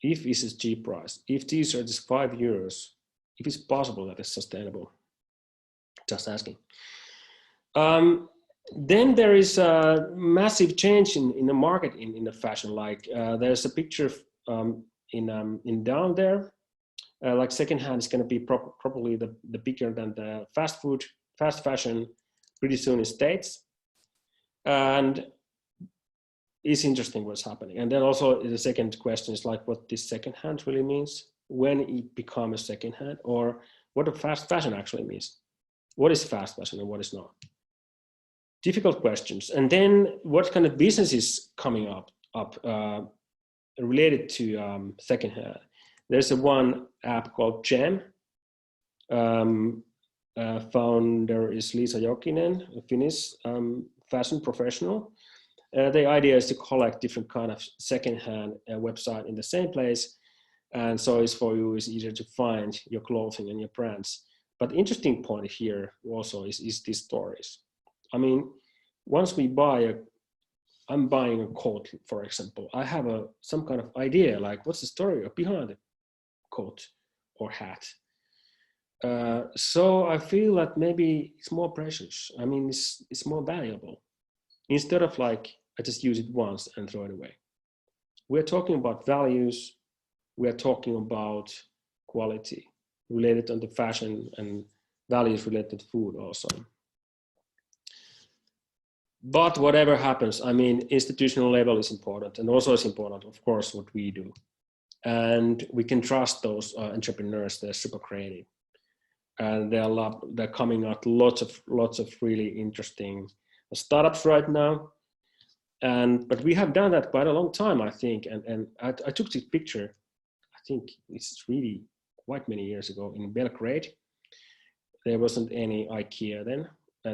If it's a cheap price, if t-shirt is €5, if it's possible that it's sustainable, just asking. Then there is a massive change in the market in the fashion. Like there's a picture in down there. Like secondhand is going to be probably the bigger than the fast fashion pretty soon in States, and it's interesting what's happening. And then also the second question is like what this secondhand really means, when it becomes a secondhand, or what the fast fashion actually means. What is fast fashion and what is not? Difficult questions. And then what kind of business is coming up related to secondhand? There's one app called Gem. Founder is Liisa Jokinen, a Finnish fashion professional. The idea is to collect different kind of secondhand website in the same place, and so it's for you it's easier to find your clothing and your brands. But the interesting point here also is these stories. I mean, once we I'm buying a coat, for example, I have some kind of idea like what's the story behind it. Coat or hat. So I feel that maybe it's more precious. I mean, it's more valuable. Instead of like, I just use it once and throw it away. We're talking about values. We're talking about quality related on the fashion, and values related to food also. But whatever happens, I mean, institutional level is important, and also it's important, of course, what we do. And we can trust those entrepreneurs. They're super creative, and they're coming out lots of really interesting startups right now. But we have done that quite a long time, I think. And I took this picture, I think it's really quite many years ago in Belgrade. There wasn't any IKEA then.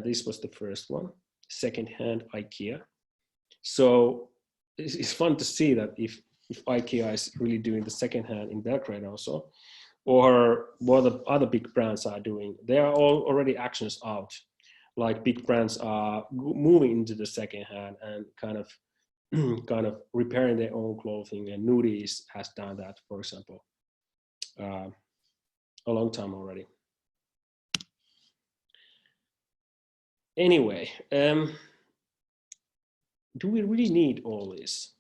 This was the first one, secondhand IKEA. So it's fun to see that if IKEA is really doing the secondhand in Belgrade also, or what the other big brands are doing, there are already actions out. Like big brands are moving into the secondhand and kind of repairing their own clothing, and Nudies has done that, for example, a long time already. Anyway, do we really need all these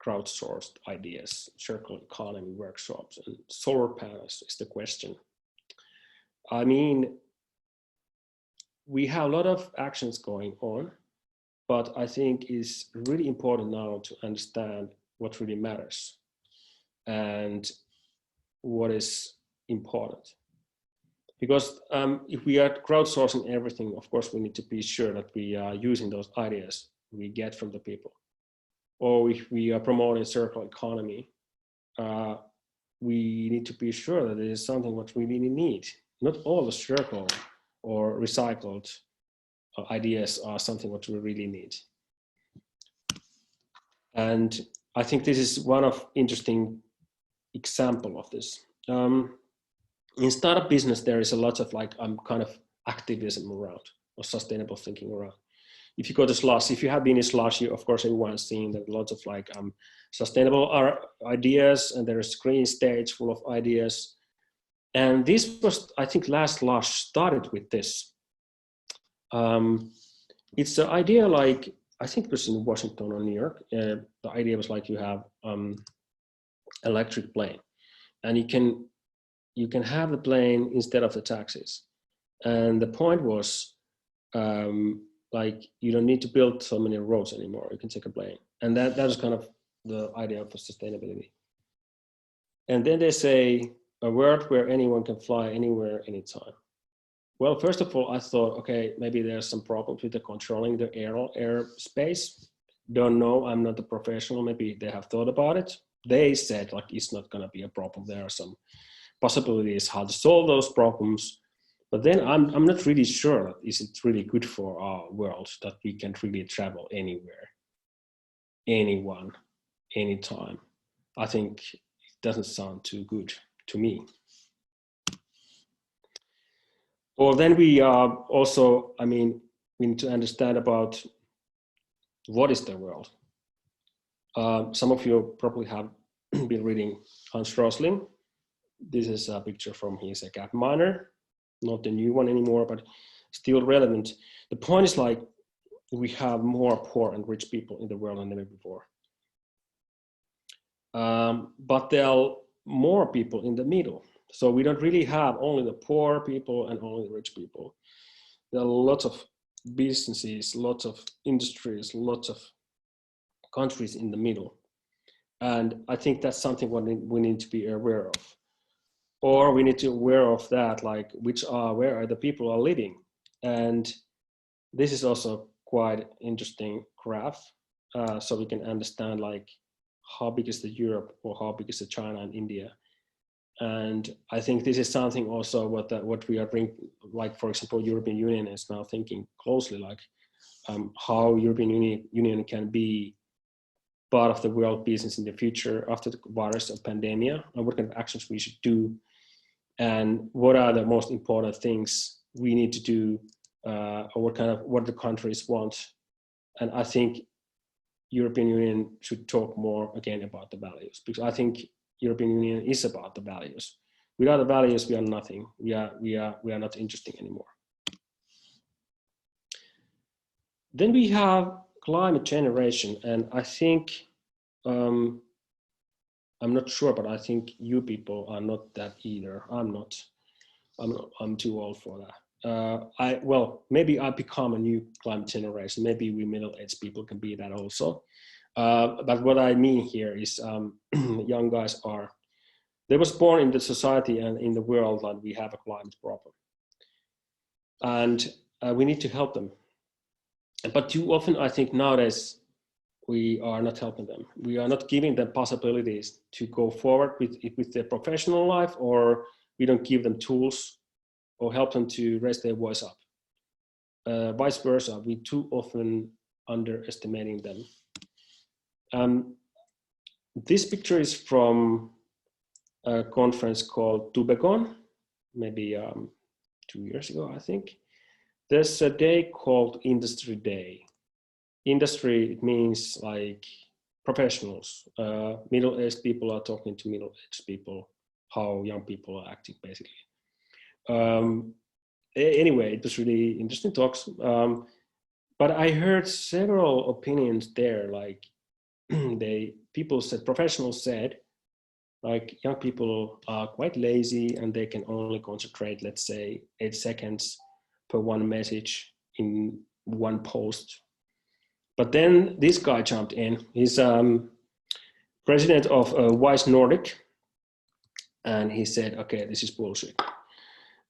crowdsourced ideas, circular economy workshops, and solar panels is the question. I mean, we have a lot of actions going on, but I think it's really important now to understand what really matters and what is important. Because if we are crowdsourcing everything, of course, we need to be sure that we are using those ideas we get from the people. Or if we are promoting circular economy, we need to be sure that it is something what we really need. Not all the circle or recycled ideas are something what we really need. And I think this is one of interesting example of this. In startup business, there is a lot of like kind of activism around, or sustainable thinking around. If you go to Slush, if you have been in Slush, you, of course, everyone's seen that lots of like sustainable ideas, and there's a green stage full of ideas. And this was, I think, last Slush started with this. It's an idea like, I think it was in Washington or New York. The idea was like you have electric plane, and you can have the plane instead of the taxis. And the point was, like, you don't need to build so many roads anymore. You can take a plane. And that is kind of the idea of sustainability. And then they say a world where anyone can fly anywhere, anytime. Well, first of all, I thought, okay, maybe there's some problems with the controlling the airspace. Don't know, I'm not a professional. Maybe they have thought about it. They said like, it's not gonna be a problem. There are some possibilities how to solve those problems. But then I'm not really sure, is it really good for our world that we can really travel anywhere, anyone, anytime? I think it doesn't sound too good to me. Or then we also, I mean, we need to understand about what is the world. Some of you probably have been reading Hans Rosling. This is a picture from his gap miner. Not the new one anymore, but still relevant. The point is like, we have more poor and rich people in the world than ever before. But there are more people in the middle. So we don't really have only the poor people and only the rich people. There are lots of businesses, lots of industries, lots of countries in the middle. And I think that's something we need to be aware of. Or we need to be aware of that, like where are the people are living. And this is also quite interesting graph. So we can understand like how big is the Europe, or how big is the China and India. And I think this is something also what we are bringing, like for example, European Union is now thinking closely, like how European Union can be part of the world business in the future after the virus and pandemic, and what kind of actions we should do, and what are the most important things we need to do, or what the countries want. And I think European Union should talk more again about the values, because I think European Union is about the values. Without the values, we are nothing. We are not interesting anymore. Then we have climate generation, and I think I'm not sure, but I think you people are not that either. I'm not. I'm too old for that. Well, maybe I become a new climate generation. Maybe we middle-aged people can be that also. But what I mean here is young guys they was born in the society and in the world that we have a climate problem. And we need to help them. But too often, I think nowadays, we are not helping them. We are not giving them possibilities to go forward with their professional life, or we don't give them tools or help them to raise their voice up. Vice versa, we too often underestimating them. This picture is from a conference called Tubegon, maybe 2 years ago, I think. There's a day called Industry Day. Industry, it means like professionals. Middle-aged people are talking to middle-aged people, how young people are acting, basically. Anyway, it was really interesting talks. But I heard several opinions there, like professionals said, like young people are quite lazy and they can only concentrate, let's say 8 seconds per one message in one post. But then this guy jumped in. He's president of Wise Nordic, and he said, okay, this is bullshit.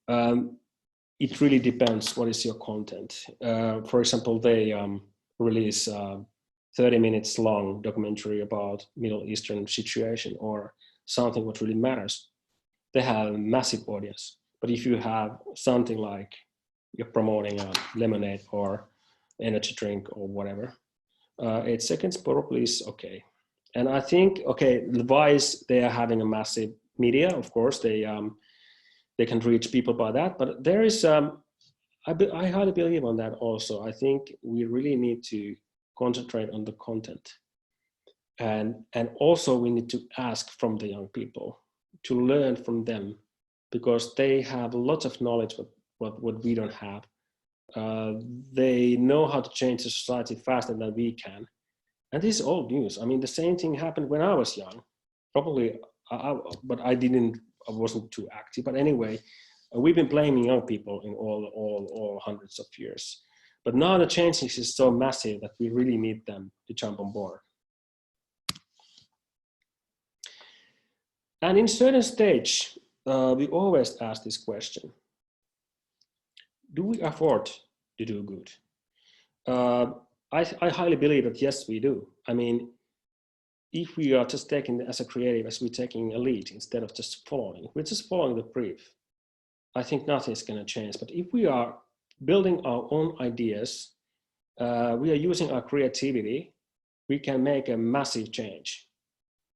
It really depends what is your content. For example, they release 30 minutes long documentary about Middle Eastern situation or something what really matters. They have a massive audience. But if you have something like you're promoting a lemonade or energy drink or whatever, 8 seconds probably is okay. And I think, okay, the Vice, they are having a massive media, of course, they can reach people by that, but there is, I highly believe on that also. I think we really need to concentrate on the content. And also we need to ask from the young people, to learn from them, because they have lots of knowledge what we don't have. They know how to change the society faster than we can. And this is old news. I mean, the same thing happened when I was young, probably, but I wasn't too active. But anyway, we've been blaming young people in all hundreds of years. But now the change is so massive that we really need them to jump on board. And in certain stage, we always ask this question: do we afford to do good? I highly believe that yes, we do. I mean, if we are just taking as a creative, as we're taking a lead instead of just following, we're just following the brief, I think nothing's going to change. But if we are building our own ideas, we are using our creativity, we can make a massive change,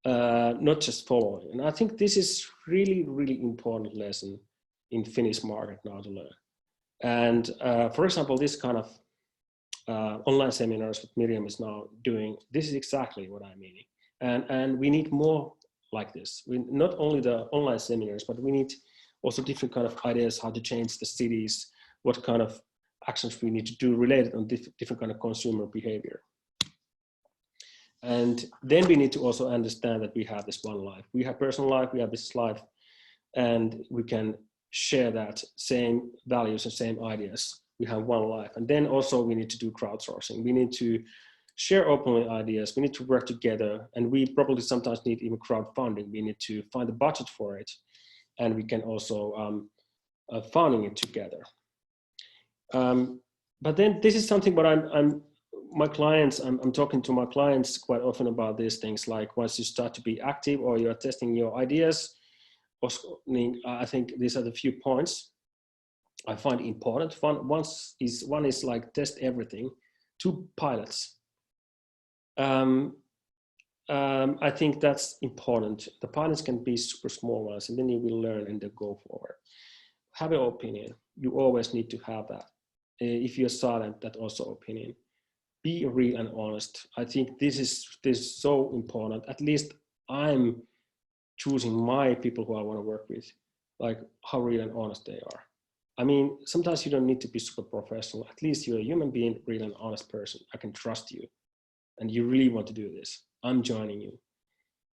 not just following. And I think this is really, really important lesson in Finnish market now to learn. And for example, this kind of online seminars that Miriam is now doing, this is exactly what I'm meaning. And we need more like this. We not only the online seminars, but we need also different kind of ideas how to change the cities, what kind of actions we need to do related on different kind of consumer behavior. And then we need to also understand that we have this one life. We have personal life, we have this life, and we can share that same values and same ideas. We have one life. And then also we need to do crowdsourcing. We need to share openly ideas. We need to work together. And we probably sometimes need even crowdfunding. We need to find the budget for it. And we can also funding it together. But then this is something what I'm talking to my clients quite often about these things, like once you start to be active or you're testing your ideas, I think these are the few points I find important. One is like test everything. 2, pilots. I think that's important. The pilots can be super small ones, and then you will learn and then go forward. Have your opinion. You always need to have that. If you're silent, that's also opinion. Be real and honest. I think this is so important. At least I'm choosing my people who I want to work with, like how real and honest they are. I mean, sometimes you don't need to be super professional. At least you're a human being, real and honest person. I can trust you, and you really want to do this. I'm joining you.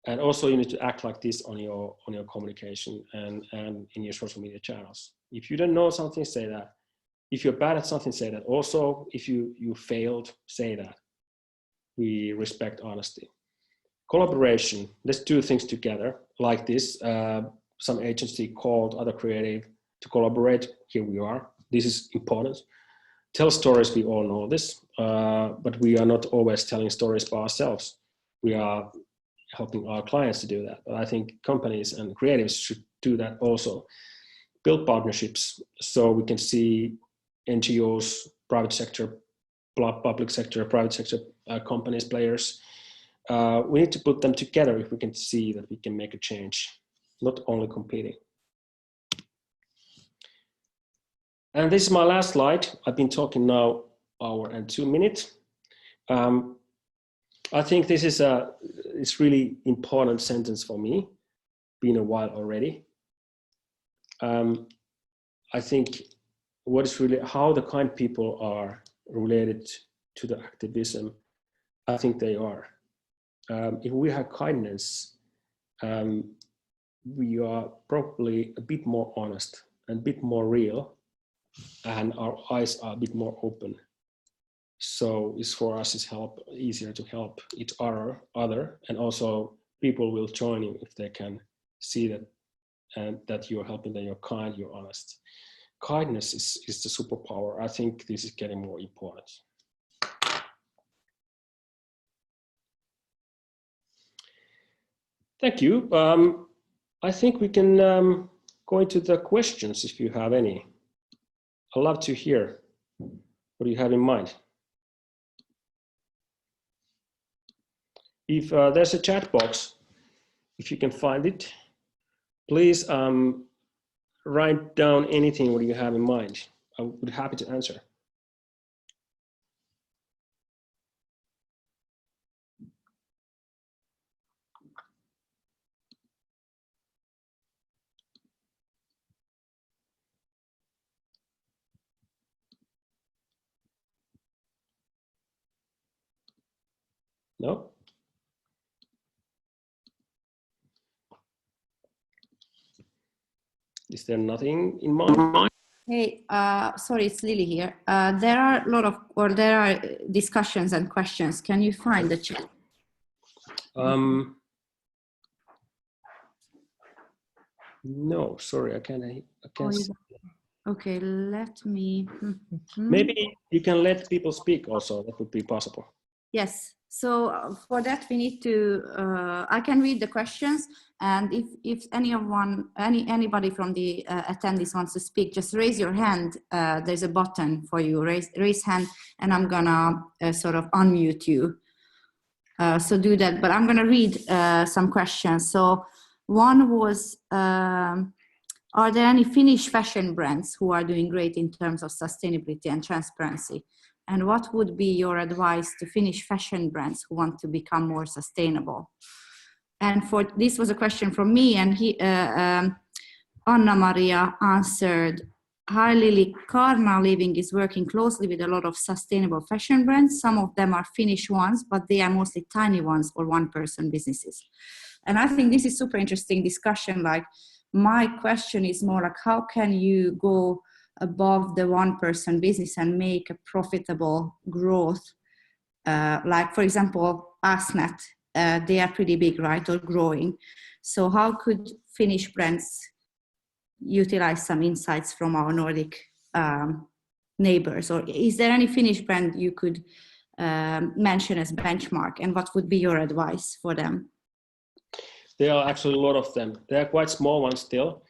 And also you need to act like this on your communication and in your social media channels. If you don't know something, say that. If you're bad at something, say that. Also, if you failed, say that. We respect honesty. Collaboration. Let's do things together like this. Some agency called other creative to collaborate. Here we are. This is important. Tell stories. We all know this, but we are not always telling stories by ourselves. We are helping our clients to do that. But I think companies and creatives should do that also. Build partnerships so we can see NGOs, private sector, public sector, private sector companies, players. We need to put them together if we can see that we can make a change, not only competing. And this is my last slide. I've been talking now 1 hour and 2 minutes. I think this is it's really important sentence for me, been a while already. I think what is really how the kind people are related to the activism. I think they are. If we have kindness, we are probably a bit more honest and a bit more real, and our eyes are a bit more open. So it's for us, it's easier to help each other, and also people will join you if they can see that, and that you're helping them, you're kind, you're honest. Kindness is the superpower. I think this is getting more important. Thank you. I think we can go into the questions if you have any. I'd love to hear what you have in mind. if there's a chat box, if you can find it, please write down anything what you have in mind. I would be happy to answer. No? Is there nothing in mind? Hey, sorry, it's Lily here. There are there are discussions and questions. Can you find the chat? No, sorry, I can't see. Okay, let me. Maybe you can let people speak also. That would be possible. Yes. So for that, we need to. I can read the questions, and if anybody from the attendees wants to speak, just raise your hand. There's a button for you. Raise hand, and I'm gonna sort of unmute you. So do that. But I'm gonna read some questions. So one was. Are there any Finnish fashion brands who are doing great in terms of sustainability and transparency? And what would be your advice to Finnish fashion brands who want to become more sustainable? And this was a question from me, and Anna-Maria answered, hi Lily, Karna Living is working closely with a lot of sustainable fashion brands. Some of them are Finnish ones, but they are mostly tiny ones or one-person businesses. And I think this is super interesting discussion. Like, my question is more like, how can you go above the one-person business and make a profitable growth? Like, for example, Asnet, they are pretty big, right, or growing. So how could Finnish brands utilize some insights from our Nordic neighbors? Or is there any Finnish brand you could mention as benchmark, and what would be your advice for them? There are actually a lot of them. They are quite small ones still,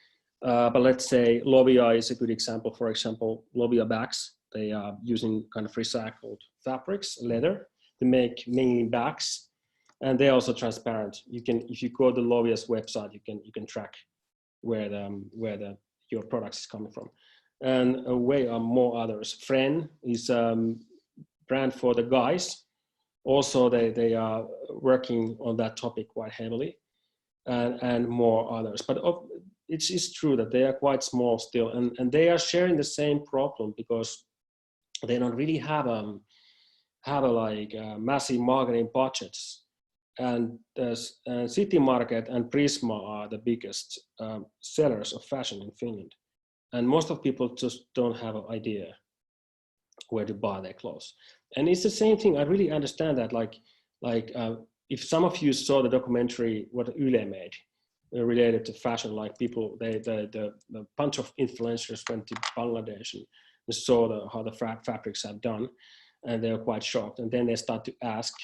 but let's say Lovia is a good example. For example, Lovia bags, they are using kind of recycled fabrics, leather, to make many bags, and they're also transparent. You can, if you go to Lovia's website, you can track where your products is coming from. And way are more others. Fren is brand for the guys. Also, they are working on that topic quite heavily. And more others, but it's true that they are quite small still, and they are sharing the same problem because they don't really have massive marketing budgets, and City Market and Prisma are the biggest sellers of fashion in Finland, and most of people just don't have an idea where to buy their clothes. And it's the same thing. I really understand that, if some of you saw the documentary what Yle made related to fashion, like people, the bunch of influencers went to Bangladesh and saw how the fabrics are done, and they were quite shocked. And then they start to ask,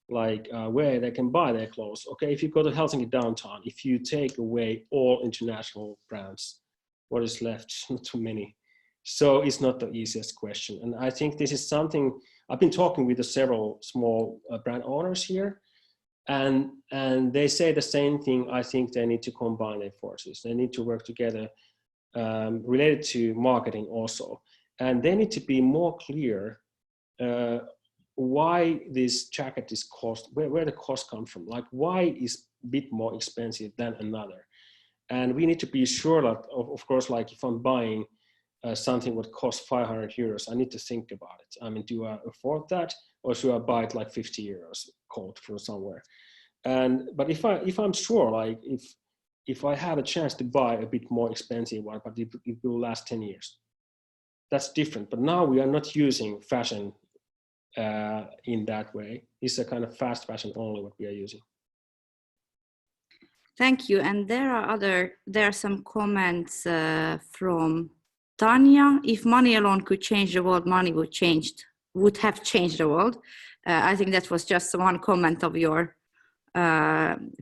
where they can buy their clothes. Okay, if you go to Helsinki downtown, if you take away all international brands, what is left? Not too many. So it's not the easiest question. And I think this is something I've been talking with several small brand owners here. And they say the same thing. I think they need to combine their forces. They need to work together related to marketing also. And they need to be more clear why this jacket is cost, where the cost comes from. Like, why is a bit more expensive than another? And we need to be sure that, of course, like if I'm buying something that costs 500 euros, I need to think about it. I mean, do I afford that? Or should I buy it like 50 euros coat from somewhere? But if I'm sure, like if I have a chance to buy a bit more expensive one, but it will last 10 years, that's different. But now we are not using fashion in that way. It's a kind of fast fashion only what we are using. Thank you. And there are some comments from Tanya. If money alone could change the world, money would have changed the world. I think that was just one comment of your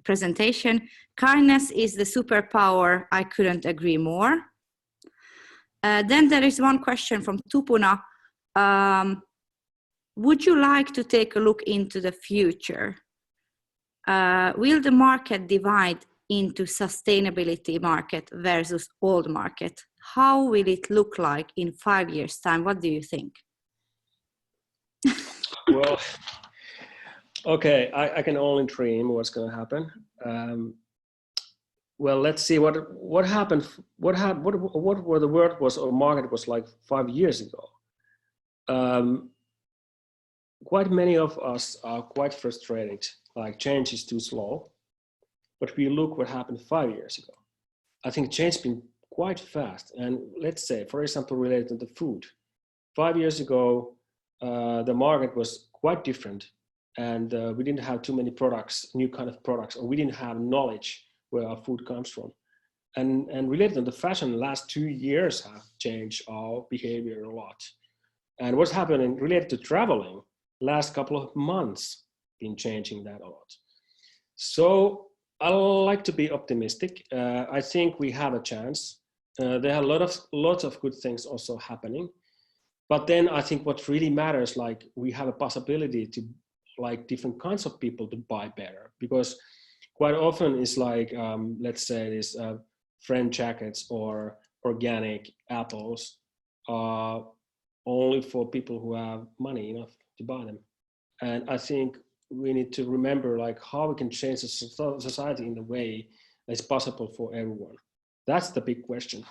presentation. Kindness is the superpower. I couldn't agree more. Then there is one question from Tupuna. Would you like to take a look into the future? will the market divide into sustainability market versus old market? How will it look like in 5 years' time? What do you think? Well, okay, I can only dream what's going to happen. Well, let's see what happened. What were the world was or market was like 5 years ago. Quite many of us are quite frustrated. Like change is too slow. But we look what happened 5 years ago. I think change has been quite fast. And let's say, for example, related to the food. 5 years ago, the market was quite different, and we didn't have too many products, new kind of products, or we didn't have knowledge where our food comes from. And related to the fashion, the last 2 years have changed our behavior a lot. And what's happening related to traveling, last couple of months been changing that a lot. So I like to be optimistic. I think we have a chance. There are lots of good things also happening. But then I think what really matters, like we have a possibility to like different kinds of people to buy better, because quite often it's like, let's say this friend jackets or organic apples are only for people who have money enough to buy them. And I think we need to remember like how we can change the society in the way that's possible for everyone. That's the big question.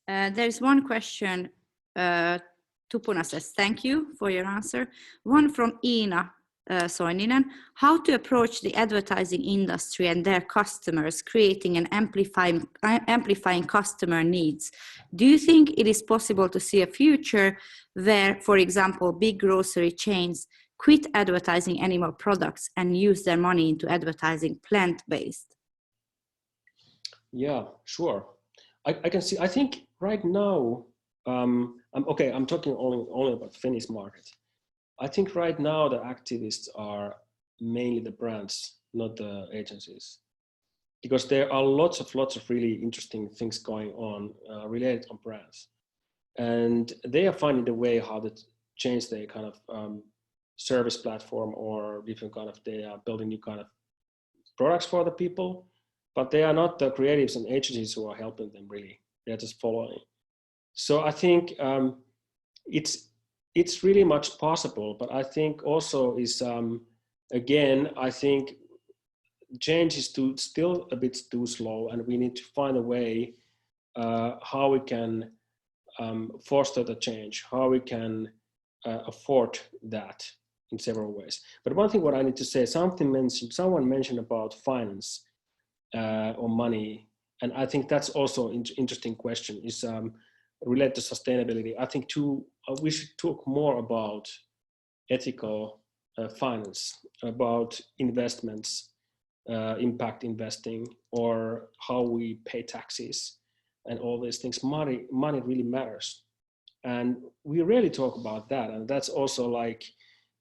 There's one question. Tupuna says, thank you for your answer. One from Ina Soininen. How to approach the advertising industry and their customers, creating and amplifying customer needs. Do you think it is possible to see a future where, for example, big grocery chains quit advertising animal products and use their money into advertising plant-based? Yeah, sure. I can see, I think right now, I'm talking only about Finnish market. I think right now the activists are mainly the brands, not the agencies, because there are lots of really interesting things going on related on brands, and they are finding the way how to change their kind of service platform or different kind of, they are building new kind of products for the people, but they are not the creatives and agencies who are helping them really. They're just following. So I think it's really much possible, but I think also is, again, I think change is still a bit too slow, and we need to find a way how we can foster the change, how we can afford that in several ways. But one thing what I need to say, someone mentioned about finance or money, and I think that's also an interesting question, is related to sustainability. I think we should talk more about ethical finance, about investments, impact investing, or how we pay taxes and all these things. Money really matters. And we rarely talk about that. And that's also like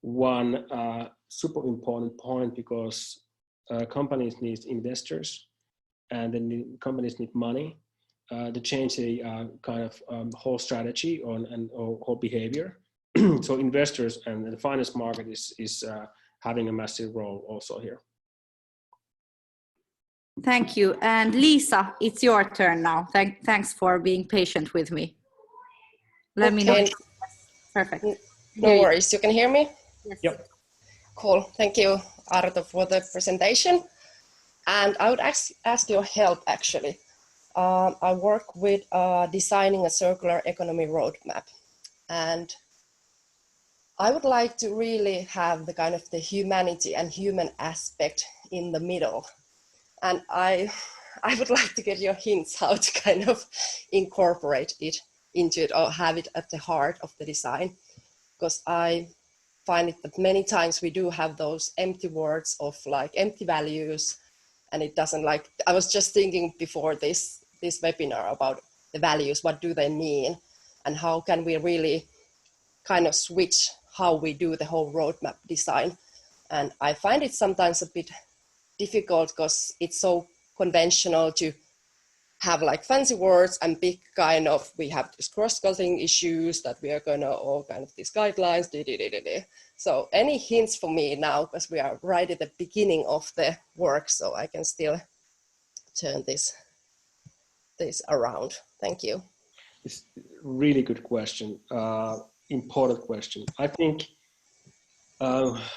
one super important point, because companies need investors, and then companies need money to change the kind of whole strategy and whole behavior. So investors and the finance market is having a massive role also here. Thank you. And Lisa, it's your turn now. Thanks for being patient with me. Let me know. Perfect. No worries. You can hear me? Yes. Yep. Cool. Thank you, Arto, for the presentation. And I would ask your help, actually. I work with designing a circular economy roadmap. And I would like to really have the kind of the humanity and human aspect in the middle. And I would like to get your hints how to kind of incorporate it into it or have it at the heart of the design. Because I find it that many times we do have those empty words of like empty values, and it doesn't like, I was just thinking before this webinar about the values, what do they mean? And how can we really kind of switch how we do the whole roadmap design? And I find it sometimes a bit difficult because it's so conventional to have like fancy words and big kind of, we have these cross-cutting issues that we are gonna all kind of these guidelines. So any hints for me now, because we are right at the beginning of the work, so I can still turn this around. Thank you. It's a really good question, important question. I think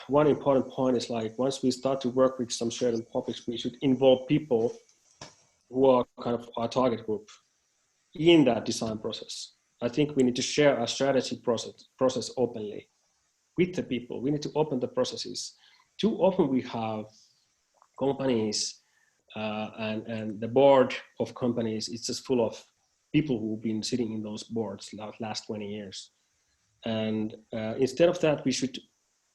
one important point is like, once we start to work with some certain topics, we should involve people who are kind of our target group in that design process. I think we need to share our strategy process openly with the people. We need to open the processes. Too often we have companies and the board of companies, it's just full of people who've been sitting in those boards the last 20 years. And instead of that, we should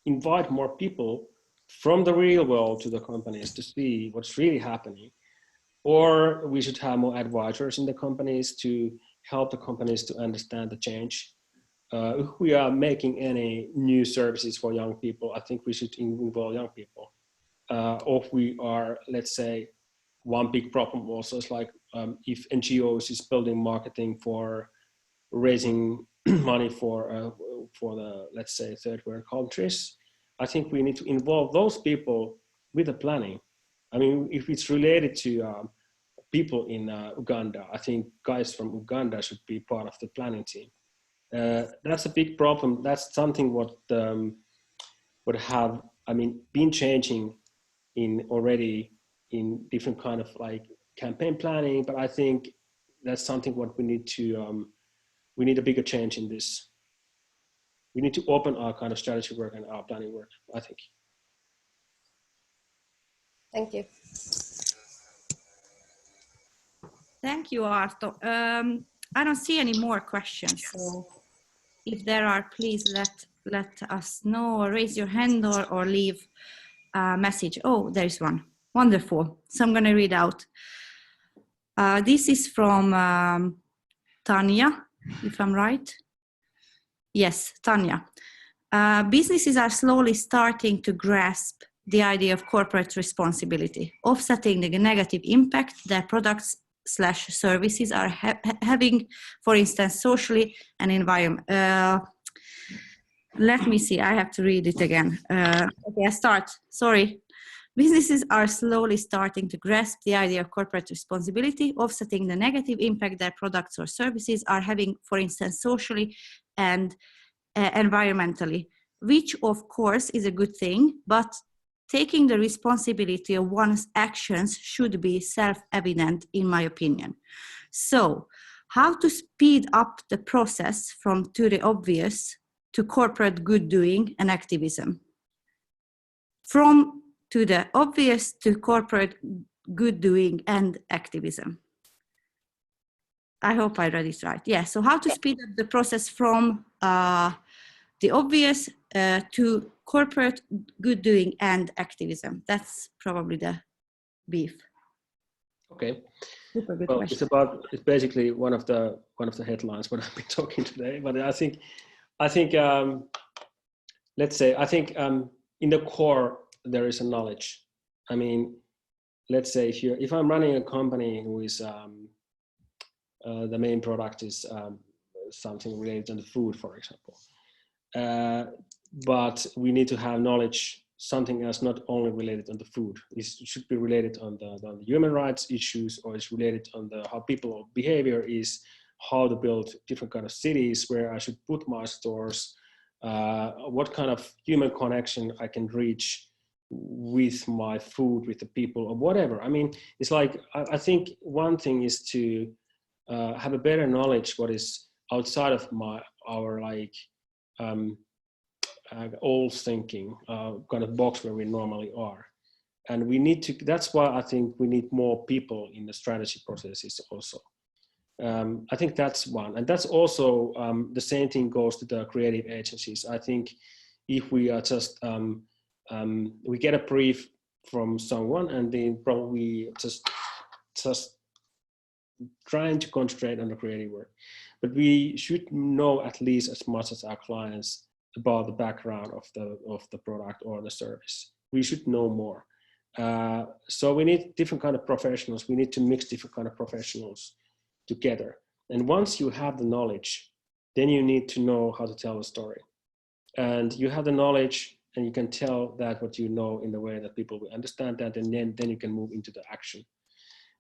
invite more people from the real world to the companies to see what's really happening. Or we should have more advisors in the companies to help the companies to understand the change. If we are making any new services for young people, I think we should involve young people. Or if we are, let's say, one big problem also is like if NGOs is building marketing for raising money for the, let's say, third world countries, I think we need to involve those people with the planning. I mean, if it's related to people in Uganda, I think guys from Uganda should be part of the planning team. That's a big problem. That's something what have, I mean, been changing in already in different kind of like campaign planning, but I think that's something what we need to, we need a bigger change in this. We need to open our kind of strategy work and our planning work, I think. Thank you. Thank you, Arto. I don't see any more questions. So if there are, please let us know, or raise your hand or leave a message. Oh, there is one. Wonderful. So I'm going to read out. This is from Tanya, if I'm right. Yes, Tanya. Businesses are slowly starting to grasp the idea of corporate responsibility, offsetting the negative impact their products/services are having, for instance, socially and environment. Let me see, I have to read it again. Okay, I start, sorry. Businesses are slowly starting to grasp the idea of corporate responsibility, offsetting the negative impact their products or services are having, for instance, socially and environmentally, which of course is a good thing, but taking the responsibility of one's actions should be self-evident, in my opinion. So, how to speed up the process from to the obvious to corporate good doing and activism? From to the obvious to corporate good doing and activism. I hope I read it right. Yeah, so how to speed up the process from the obvious to corporate good doing and activism. That's probably the beef. Okay. Super good well, question. it's basically one of the headlines what I've been talking today. But I think let's say in the core there is a knowledge. I mean, let's say if I'm running a company who is the main product is something related to the food, for example. But we need to have knowledge, something else not only related on the food. It should be related on the human rights issues, or it's related on how people behavior is, how to build different kind of cities, where I should put my stores, what kind of human connection I can reach with my food, with the people, or whatever. I mean, it's like, I think one thing is to have a better knowledge what is outside of our like old thinking kind of box where we normally are. And we need to, that's why I think we need more people in the strategy processes also. I think that's one. And that's also the same thing goes to the creative agencies. I think if we are just, we get a brief from someone and then probably just trying to concentrate on the creative work. But we should know at least as much as our clients about the background of the product or the service. We should know more. So we need different kind of professionals. We need to mix different kind of professionals together. And once you have the knowledge, then you need to know how to tell a story. And you have the knowledge and you can tell that what you know in the way that people will understand that, and then you can move into the action.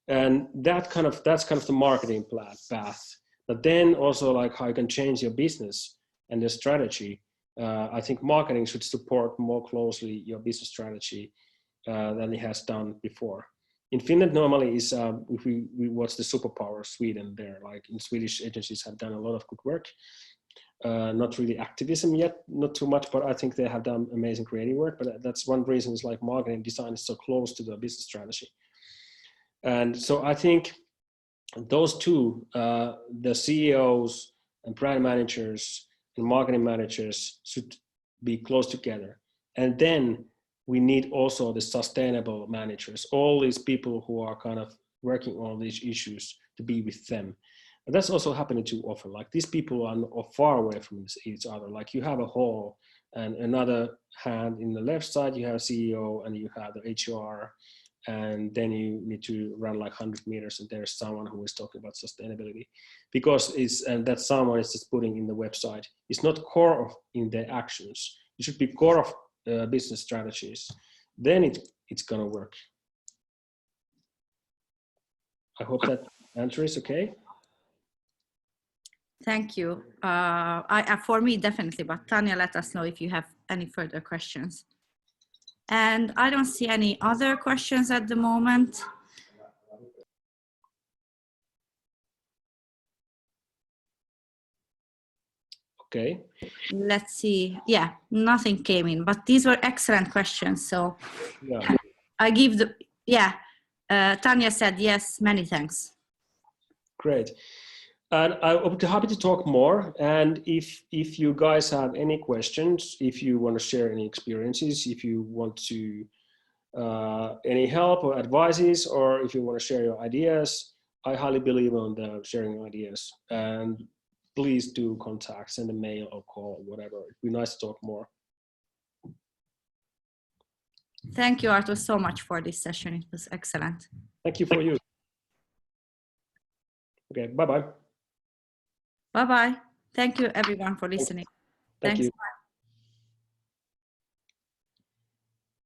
And that's kind of the marketing path. But then also like how you can change your business and the strategy. I think marketing should support more closely your business strategy than it has done before. In Finland, normally is if we watch the superpower Sweden there, like in Swedish agencies have done a lot of good work. Not really activism yet, not too much, but I think they have done amazing creative work. But that's one reason is like marketing design is so close to the business strategy. And so I think those two, the CEOs and brand managers and marketing managers should be close together. And then we need also the sustainable managers, all these people who are kind of working on these issues to be with them. And that's also happening too often. Like these people are far away from each other. Like you have a hall and another hand in the left side, you have a CEO and you have the HR, and then you need to run like 100 meters and there's someone who is talking about sustainability, because that someone is just putting in the website. It's not core of in their actions. It should be core of business strategies. Then it's gonna work. I hope that answer is okay. Thank you. For me, definitely, but Tanya, let us know if you have any further questions. And I don't see any other questions at the moment. Okay. Let's see. Yeah, nothing came in, but these were excellent questions. So yeah. I give the, Tanya said, yes, many thanks. Great. And I would be happy to talk more. And if you guys have any questions, if you want to share any experiences, if you want to any help or advices, or if you want to share your ideas, I highly believe on the sharing ideas. And please do contact, send a mail or call, whatever. It'd be nice to talk more. Thank you, Arto, so much for this session. It was excellent. Thank you for you. Okay, bye-bye. Bye-bye. Thank you, everyone, for listening. Thank Thanks. you. Bye.